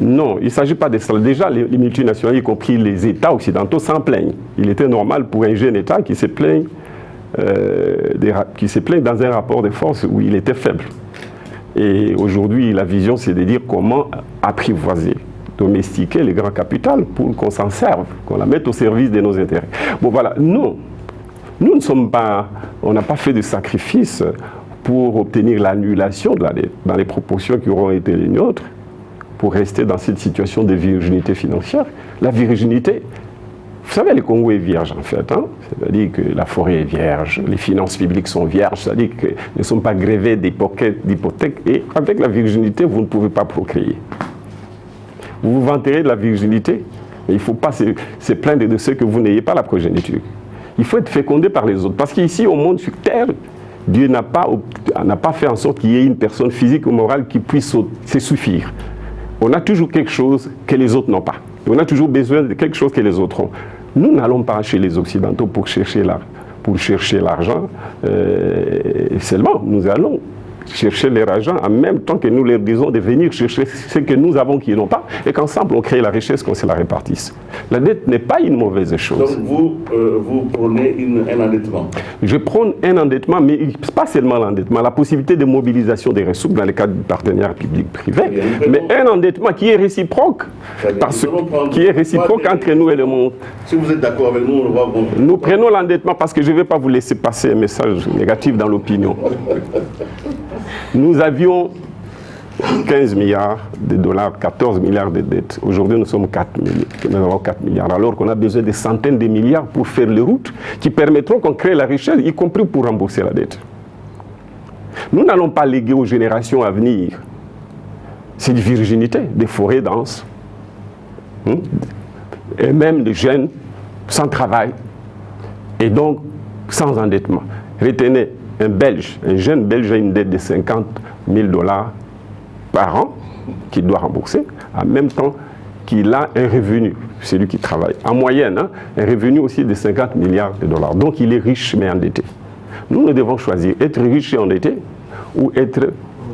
Non, il ne s'agit pas de ça. Déjà, les multinationales, y compris les États occidentaux, s'en plaignent. Il était normal pour un jeune État qui se plaigne dans un rapport de force où il était faible. Et aujourd'hui, la vision, c'est de dire comment apprivoiser, domestiquer les grands capitales pour qu'on s'en serve, qu'on la mette au service de nos intérêts. Bon, voilà, nous ne sommes pas, on n'a pas fait de sacrifice pour obtenir l'annulation de la dette dans les proportions qui auront été les nôtres, pour rester dans cette situation de virginité financière. La virginité, vous savez, le Congo est vierge en fait, hein? C'est-à-dire que la forêt est vierge, les finances publiques sont vierges, c'est-à-dire qu'elles ne sont pas grévées d'hypothèques, et avec la virginité, vous ne pouvez pas procréer. Vous vous vanterez de la virginité, mais il ne faut pas se plaindre de ce que vous n'ayez pas la progéniture. Il faut être fécondé par les autres, parce qu'ici, au monde sur Terre, Dieu n'a pas fait en sorte qu'il y ait une personne physique ou morale qui puisse se suffire. On a toujours quelque chose que les autres n'ont pas. Et on a toujours besoin de quelque chose que les autres ont. Nous n'allons pas chez les Occidentaux pour chercher l'argent seulement. Nous allons chercher leur argent en même temps que nous leur disons de venir chercher ce que nous avons qu'ils n'ont pas, et qu'ensemble on crée la richesse, qu'on se la répartisse. La dette n'est pas une mauvaise chose. Donc vous prenez un endettement? Je prends un endettement, mais pas seulement l'endettement, la possibilité de mobilisation des ressources dans le cadre du partenariat public-privé, mais un endettement qui est réciproque, qui est réciproque entre nous et le monde. Si vous êtes d'accord avec nous, on va voir. Nous prenons l'endettement parce que je ne vais pas vous laisser passer un message négatif dans l'opinion. Nous avions 15 milliards de dollars, 14 milliards de dettes. Aujourd'hui, nous avons 4 milliards, alors qu'on a besoin de centaines de milliards pour faire les routes qui permettront qu'on crée la richesse, y compris pour rembourser la dette. Nous n'allons pas léguer aux générations à venir cette virginité des forêts denses, et même des jeunes sans travail, et donc sans endettement. Retenez, un jeune Belge a une dette de 50 000 dollars par an qu'il doit rembourser, en même temps qu'il a un revenu, celui qui travaille. En moyenne, un revenu aussi de 50 milliards de dollars. Donc il est riche mais endetté. Nous devons choisir être riche et endetté ou être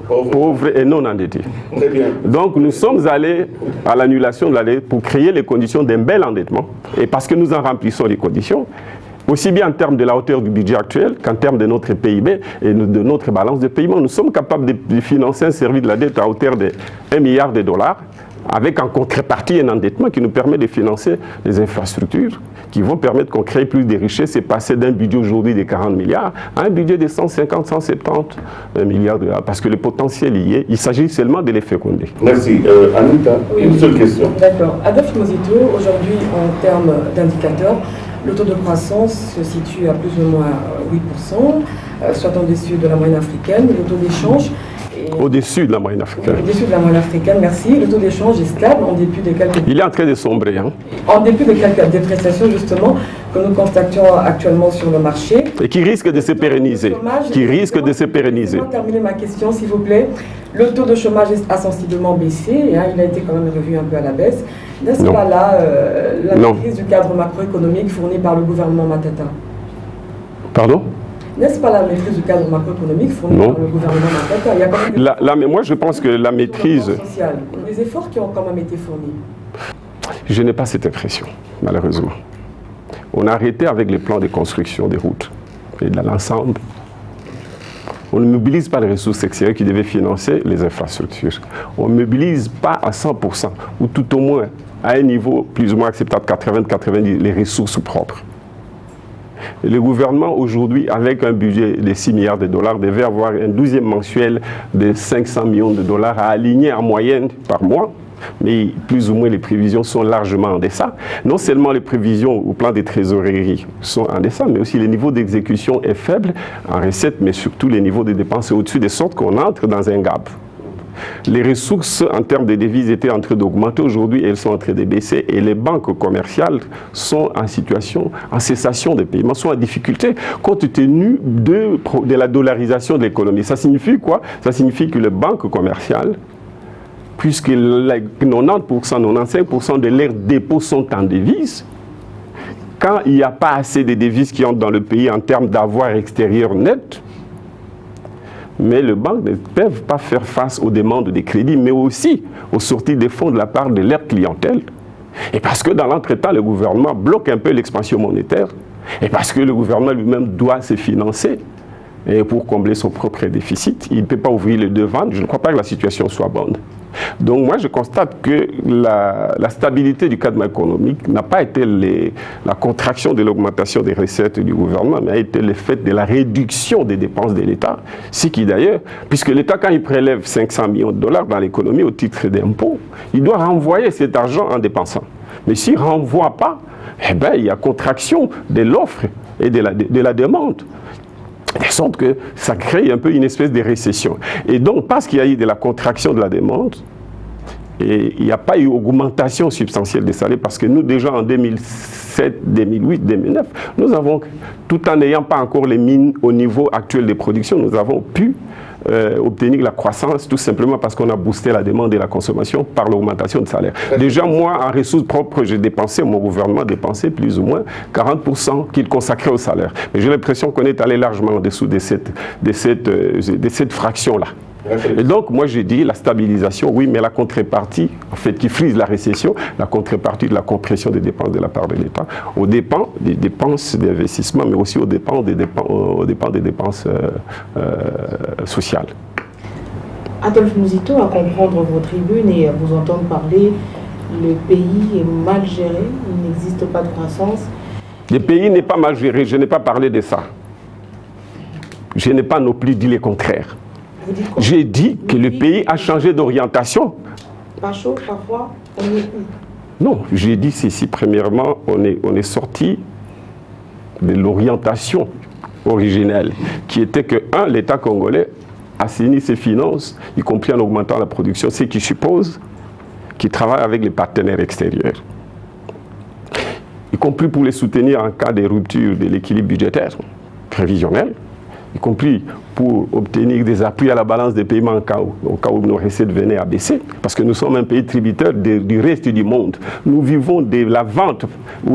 pauvre et non endetté. Très bien. Donc nous sommes allés à l'annulation de la dette pour créer les conditions d'un bel endettement. Et parce que nous en remplissons les conditions, aussi bien en termes de la hauteur du budget actuel qu'en termes de notre PIB et de notre balance de paiement, nous sommes capables de financer un service de la dette à hauteur de 1 milliard de dollars, avec en contrepartie un endettement qui nous permet de financer des infrastructures qui vont permettre qu'on crée plus de richesses et passer d'un budget aujourd'hui de 40 milliards à un budget de 150, 170 milliards de dollars. Parce que le potentiel y est, il s'agit seulement de les féconder. Merci. Anita, une seule question. D'accord. Adolphe Mosito, aujourd'hui, en termes d'indicateurs, le taux de croissance se situe à plus ou moins 8%, soit en dessus de la moyenne africaine. Le taux d'échange Au-dessus de la moyenne africaine. Au-dessus de la moyenne africaine, merci. Le taux d'échange est stable en dépit de quelques... Il est en train de sombrer. Hein. En dépit de quelques dépréciations, justement, que nous constatons actuellement sur le marché. Et qui risque de se pérenniser. Qui risque de se pérenniser. Je vais terminer ma question, s'il vous plaît. Le taux de chômage a sensiblement baissé. Hein, il a été quand même revu un peu à la baisse. N'est-ce pas là la maîtrise du cadre macroéconomique fourni par le gouvernement Matata? Pardon? N'est-ce pas la maîtrise du cadre macroéconomique fourni par le gouvernement Matata? Il y a quand même mais moi, je pense que la maîtrise... Les efforts qui ont quand même été fournis. Je n'ai pas cette impression, malheureusement. On a arrêté avec les plans de construction des routes et de l'ensemble. On ne mobilise pas les ressources extérieures qui devaient financer les infrastructures. On ne mobilise pas à 100%, ou tout au moins à un niveau plus ou moins acceptable, 80-90, les ressources propres. Et le gouvernement, aujourd'hui, avec un budget de 6 milliards de dollars, devait avoir un 12e mensuel de 500 millions de dollars à aligner en moyenne par mois. Mais plus ou moins les prévisions sont largement en deçà. Non seulement les prévisions au plan des trésoreries sont en deçà, mais aussi le niveau d'exécution est faible en recettes, mais surtout les niveaux de dépenses sont au-dessus, de sorte qu'on entre dans un gap. Les ressources en termes de devises étaient en train d'augmenter. Aujourd'hui, elles sont en train de baisser et les banques commerciales sont en cessation de paiement, sont en difficulté compte tenu de la dollarisation de l'économie. Ça signifie quoi? Ça signifie que les banques commerciales, puisque 90%, 95% de leurs dépôts sont en devises, quand il n'y a pas assez de devises qui entrent dans le pays en termes d'avoir extérieur net, mais les banques ne peuvent pas faire face aux demandes de crédit, mais aussi aux sorties des fonds de la part de leur clientèle. Et parce que dans l'entretemps, le gouvernement bloque un peu l'expansion monétaire, et parce que le gouvernement lui-même doit se financer et pour combler son propre déficit, il ne peut pas ouvrir les deux ventes. Je ne crois pas que la situation soit bonne. Donc moi, je constate que la stabilité du cadre économique n'a pas été la contraction de l'augmentation des recettes du gouvernement, mais a été le fait de la réduction des dépenses de l'État. Ce qui d'ailleurs, puisque l'État, quand il prélève 500 millions de dollars dans l'économie au titre d'impôts, il doit renvoyer cet argent en dépensant. Mais s'il ne renvoie pas, eh bien, il y a contraction de l'offre et de la demande. De sorte que ça crée un peu une espèce de récession. Et donc, parce qu'il y a eu de la contraction de la demande, et il n'y a pas eu augmentation substantielle des salaires, parce que nous, déjà en 2007, 2008, 2009, nous avons, tout en n'ayant pas encore les mines au niveau actuel de production, nous avons pu obtenir la croissance tout simplement parce qu'on a boosté la demande et la consommation par l'augmentation de salaire. Déjà, moi, en ressources propres, j'ai dépensé, mon gouvernement dépensait plus ou moins 40% qu'il consacrait au salaire. Mais j'ai l'impression qu'on est allé largement en dessous de cette fraction-là. Et donc, moi, j'ai dit la stabilisation, oui, mais la contrepartie, en fait, qui frise la récession, la contrepartie de la compression des dépenses de la part de l'État, aux dépens des dépenses d'investissement, mais aussi aux dépens des dépenses sociales. Adolphe Mouzito, à comprendre vos tribunes et à vous entendre parler, le pays est mal géré, il n'existe pas de croissance. Le pays n'est pas mal géré, je n'ai pas parlé de ça. Je n'ai pas non plus dit le contraire. J'ai dit que le pays a changé d'orientation. Pas chaud, pas froid, on est où? Non, j'ai dit ceci. Premièrement, on est sorti de l'orientation originelle, qui était que, l'État congolais assainit ses finances, y compris en augmentant la production, ce qui suppose qu'il travaille avec les partenaires extérieurs, y compris pour les soutenir en cas de rupture de l'équilibre budgétaire prévisionnel, y compris pour obtenir des appuis à la balance des paiements au cas où nos recettes venaient à baisser, parce que nous sommes un pays tributaire du reste du monde. Nous vivons de la vente,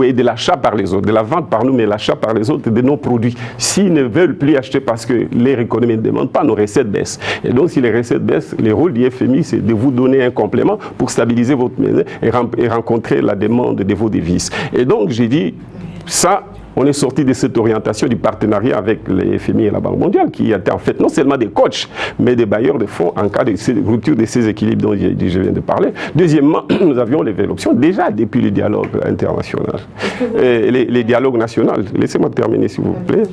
et de l'achat par les autres, de la vente par nous, mais l'achat par les autres de nos produits. S'ils ne veulent plus acheter parce que leur économie ne demande pas, nos recettes baissent. Et donc, si les recettes baissent, le rôle du FMI, c'est de vous donner un complément pour stabiliser votre monnaie et rencontrer la demande de vos devises. Et donc, j'ai dit, ça, on est sorti de cette orientation du partenariat avec les FMI et la Banque mondiale, qui étaient en fait non seulement des coachs, mais des bailleurs de fonds en cas de rupture de ces équilibres dont je viens de parler. Deuxièmement, nous avions levé l'option déjà depuis le dialogue international, les dialogues nationaux. Laissez-moi terminer s'il vous plaît.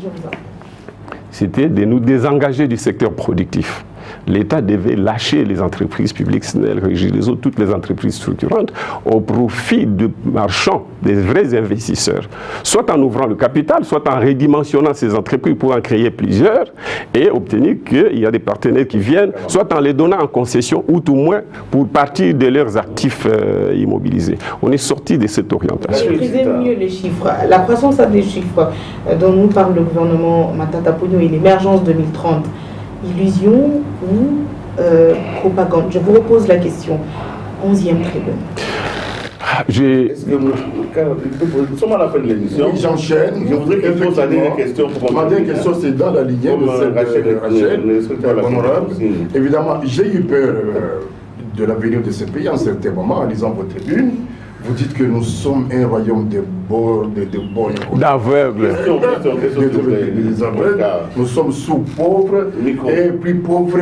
C'était de nous désengager du secteur productif. l'État devait lâcher les entreprises publiques, SNEL, Régie des Eaux, toutes les entreprises structurantes, au profit de marchands, des vrais investisseurs. Soit en ouvrant le capital, soit en redimensionnant ces entreprises pour en créer plusieurs et obtenir qu'il y a des partenaires qui viennent, soit en les donnant en concession ou tout moins pour partir de leurs actifs immobilisés. On est sorti de cette orientation. Maîtrisez mieux les chiffres. La croissance a des chiffres dont nous parle le gouvernement Matata Ponyo et l'émergence 2030. Illusion ou propagande? Je vous repose la question. 11e tribune. Est-ce que nous sommes à la fin de l'émission? Oui, j'enchaîne. Je voudrais qu'elle pose la dernière question. Ma dernière question, c'est dans la lignée de celle de Rachel, honorable. Évidemment, j'ai eu peur de l'avenir de ce pays en certains moments en lisant votre tribune. Vous dites que nous sommes un royaume de d'aveugles. Nous sommes sous-pauvres et plus pauvres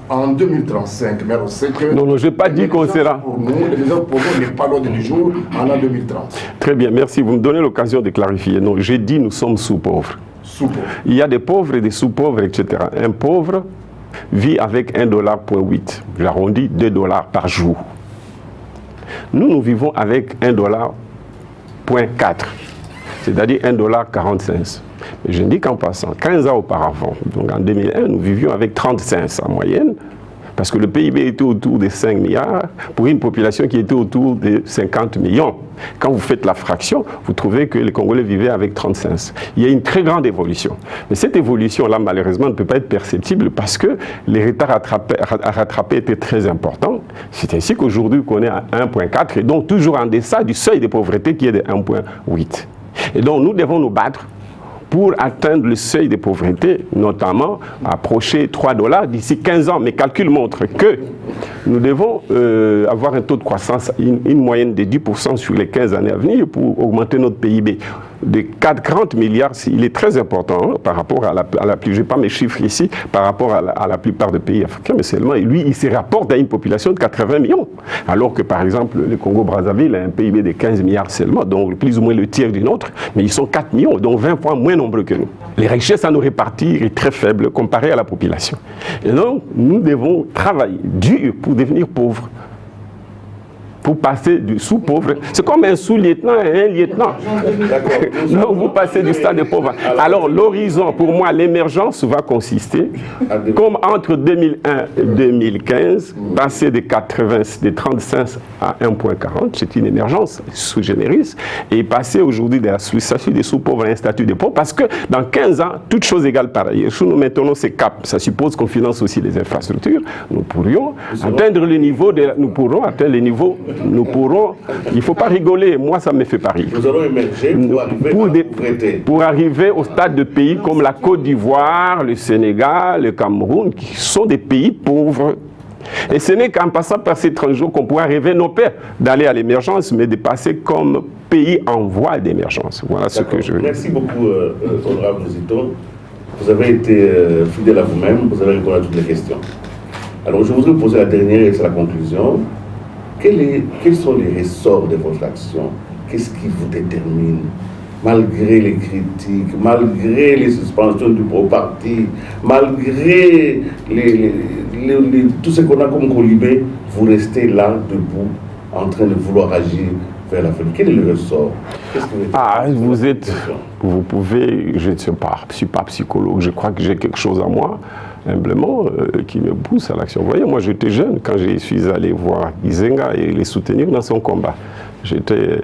en 2035. Mais on sait que... Non, je n'ai pas dit qu'on sera. Pour nous, l'émergence pour nous n'est pas l'ordre du jour en l'an 2030. Très bien, merci. Vous me donnez l'occasion de clarifier. Non, j'ai dit nous sommes sous-pauvres. Sous-pauvres. Il y a des pauvres et des sous-pauvres, etc. Un pauvre vit avec $1.8. J'arrondis $2 par jour. Nous vivons avec $1.4, c'est-à-dire $1.45. Je dis qu'en passant, 15 ans auparavant, donc en 2001, nous vivions avec 35 en moyenne, parce que le PIB était autour de 5 milliards pour une population qui était autour de 50 millions. Quand vous faites la fraction, vous trouvez que les Congolais vivaient avec 35. Il y a une très grande évolution. Mais cette évolution-là, malheureusement, ne peut pas être perceptible parce que les retards à rattraper étaient très importants. C'est ainsi qu'aujourd'hui, on est à 1.4 et donc toujours en deçà du seuil de pauvreté qui est de 1.8. Et donc, nous devons nous battre pour atteindre le seuil de pauvreté, notamment approcher $3 d'ici 15 ans. Mes calculs montrent que nous devons avoir un taux de croissance, une moyenne de 10% sur les 15 années à venir pour augmenter notre PIB. De 40 milliards, il est très important par rapport à la je n'ai pas mes chiffres ici, par rapport à la plupart des pays africains, mais seulement lui, il se rapporte à une population de 80 millions. Alors que par exemple, le Congo-Brazzaville a un PIB de 15 milliards seulement, donc plus ou moins le tiers du nôtre, mais ils sont 4 millions, donc 20 fois moins nombreux que nous. Les richesses à nous répartir est très faible comparée à la population. Et donc, nous devons travailler dur pour devenir pauvres. Pour passer du sous-pauvre, c'est comme un sous-lieutenant et un lieutenant. Donc vous passez du stade de pauvre. Alors l'horizon, pour moi, l'émergence va consister, comme entre 2001 et 2015, passer de 35 à 1.40, c'est une émergence sous génériste, et passer aujourd'hui de la statut des sous-pauvres à un statut de pauvre, parce que dans 15 ans, toutes choses égales pareilles. Si nous maintenons ces caps, ça suppose qu'on finance aussi les infrastructures, nous pourrions atteindre le niveau, nous pourrons, il ne faut pas rigoler, moi ça me fait pas rire. Nous allons émerger pour arriver au stade de pays comme la Côte d'Ivoire, le Sénégal, le Cameroun, qui sont des pays pauvres. Et ce n'est qu'en passant par ces 30 jours qu'on pourra arriver, non pas d'aller à l'émergence, mais de passer comme pays en voie d'émergence. Voilà ce que je veux dire. Merci beaucoup, honorable Zito. Vous avez été fidèle à vous-même, vous avez répondu à toutes les questions. Alors je voudrais vous poser la dernière et c'est la conclusion. Quels sont les ressorts de votre action? Qu'est-ce qui vous détermine? Malgré les critiques, malgré les suspensions du pro-parti, malgré tout ce qu'on a comme colibé, vous restez là, debout, en train de vouloir agir vers la fin. Quel est le ressort? Vous pouvez, je ne sais pas, je ne suis pas psychologue, je crois que j'ai quelque chose en moi, humblement, qui me pousse à l'action. Vous voyez, moi j'étais jeune quand je suis allé voir Gizenga et les soutenir dans son combat. J'étais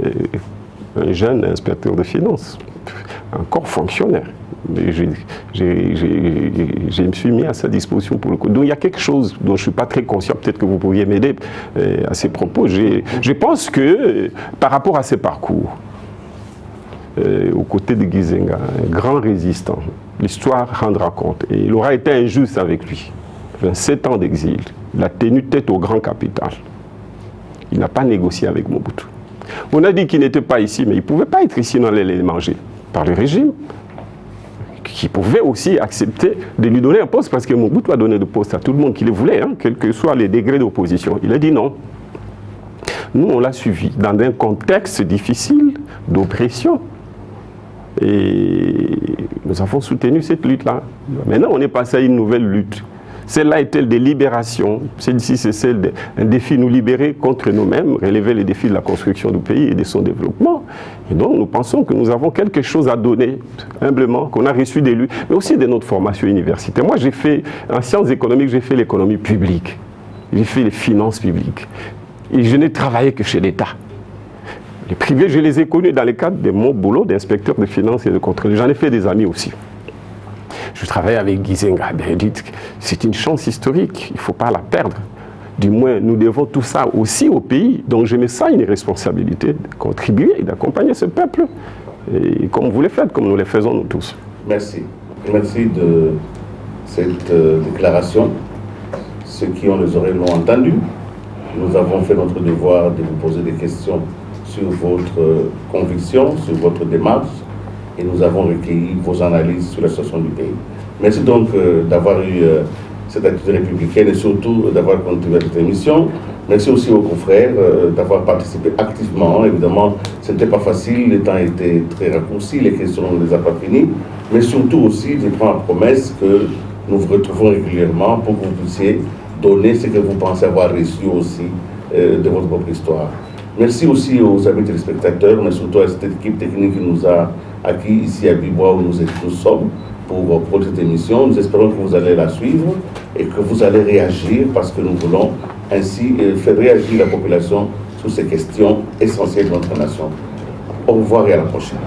un jeune inspecteur de finances, encore fonctionnaire. Mais je me suis mis à sa disposition pour le coup. Donc il y a quelque chose dont je ne suis pas très conscient, peut-être que vous pourriez m'aider à ces propos. Je pense que par rapport à ces parcours, aux côtés de Gizenga, un grand résistant, l'histoire rendra compte. Et il aura été injuste avec lui. 27 ans d'exil, il a tenu tête au grand capital. Il n'a pas négocié avec Mobutu. On a dit qu'il n'était pas ici, mais il ne pouvait pas être ici, on allait les manger par le régime, qui pouvait aussi accepter de lui donner un poste, parce que Mobutu a donné de poste à tout le monde qui le voulait, hein, quels que soient les degrés d'opposition. Il a dit non. Nous, on l'a suivi dans un contexte difficile, d'oppression. Et nous avons soutenu cette lutte-là. Maintenant, on est passé à une nouvelle lutte. Celle-là est-elle des libérations? Celle-ci, c'est celle d'un défi, nous libérer contre nous-mêmes, relever les défis de la construction du pays et de son développement. Et donc, nous pensons que nous avons quelque chose à donner, humblement, qu'on a reçu d'élus, mais aussi de notre formation universitaire. Moi, j'ai fait, en sciences économiques, j'ai fait l'économie publique. J'ai fait les finances publiques. Et je n'ai travaillé que chez l'État. Les privés, je les ai connus dans le cadre de mon boulot d'inspecteur de finances et de contrôle. J'en ai fait des amis aussi. Je travaille avec Gizenga. C'est une chance historique, il ne faut pas la perdre. Du moins, nous devons tout ça aussi au pays. Donc je me sens une responsabilité de contribuer et d'accompagner ce peuple. Et comme vous le faites, comme nous le faisons nous tous. Merci. Merci de cette déclaration. Ceux qui ont les oreilles l'ont entendu. Nous avons fait notre devoir de vous poser des questions sur votre conviction, sur votre démarche. Et nous avons recueilli vos analyses sur la situation du pays. Merci donc d'avoir eu cette attitude républicaine et surtout d'avoir contribué à cette émission. Merci aussi aux confrères d'avoir participé activement. Évidemment, ce n'était pas facile, le temps était très raccourci, les questions on ne les a pas finies. Mais surtout aussi de prendre la promesse que nous vous retrouvons régulièrement pour que vous puissiez donner ce que vous pensez avoir reçu aussi de votre propre histoire. Merci aussi aux amis téléspectateurs, mais surtout à cette équipe technique qui nous a acquis ici à Bibois où nous sommes pour cette émission. Nous espérons que vous allez la suivre et que vous allez réagir parce que nous voulons ainsi faire réagir la population sur ces questions essentielles de notre nation. Au revoir et à la prochaine.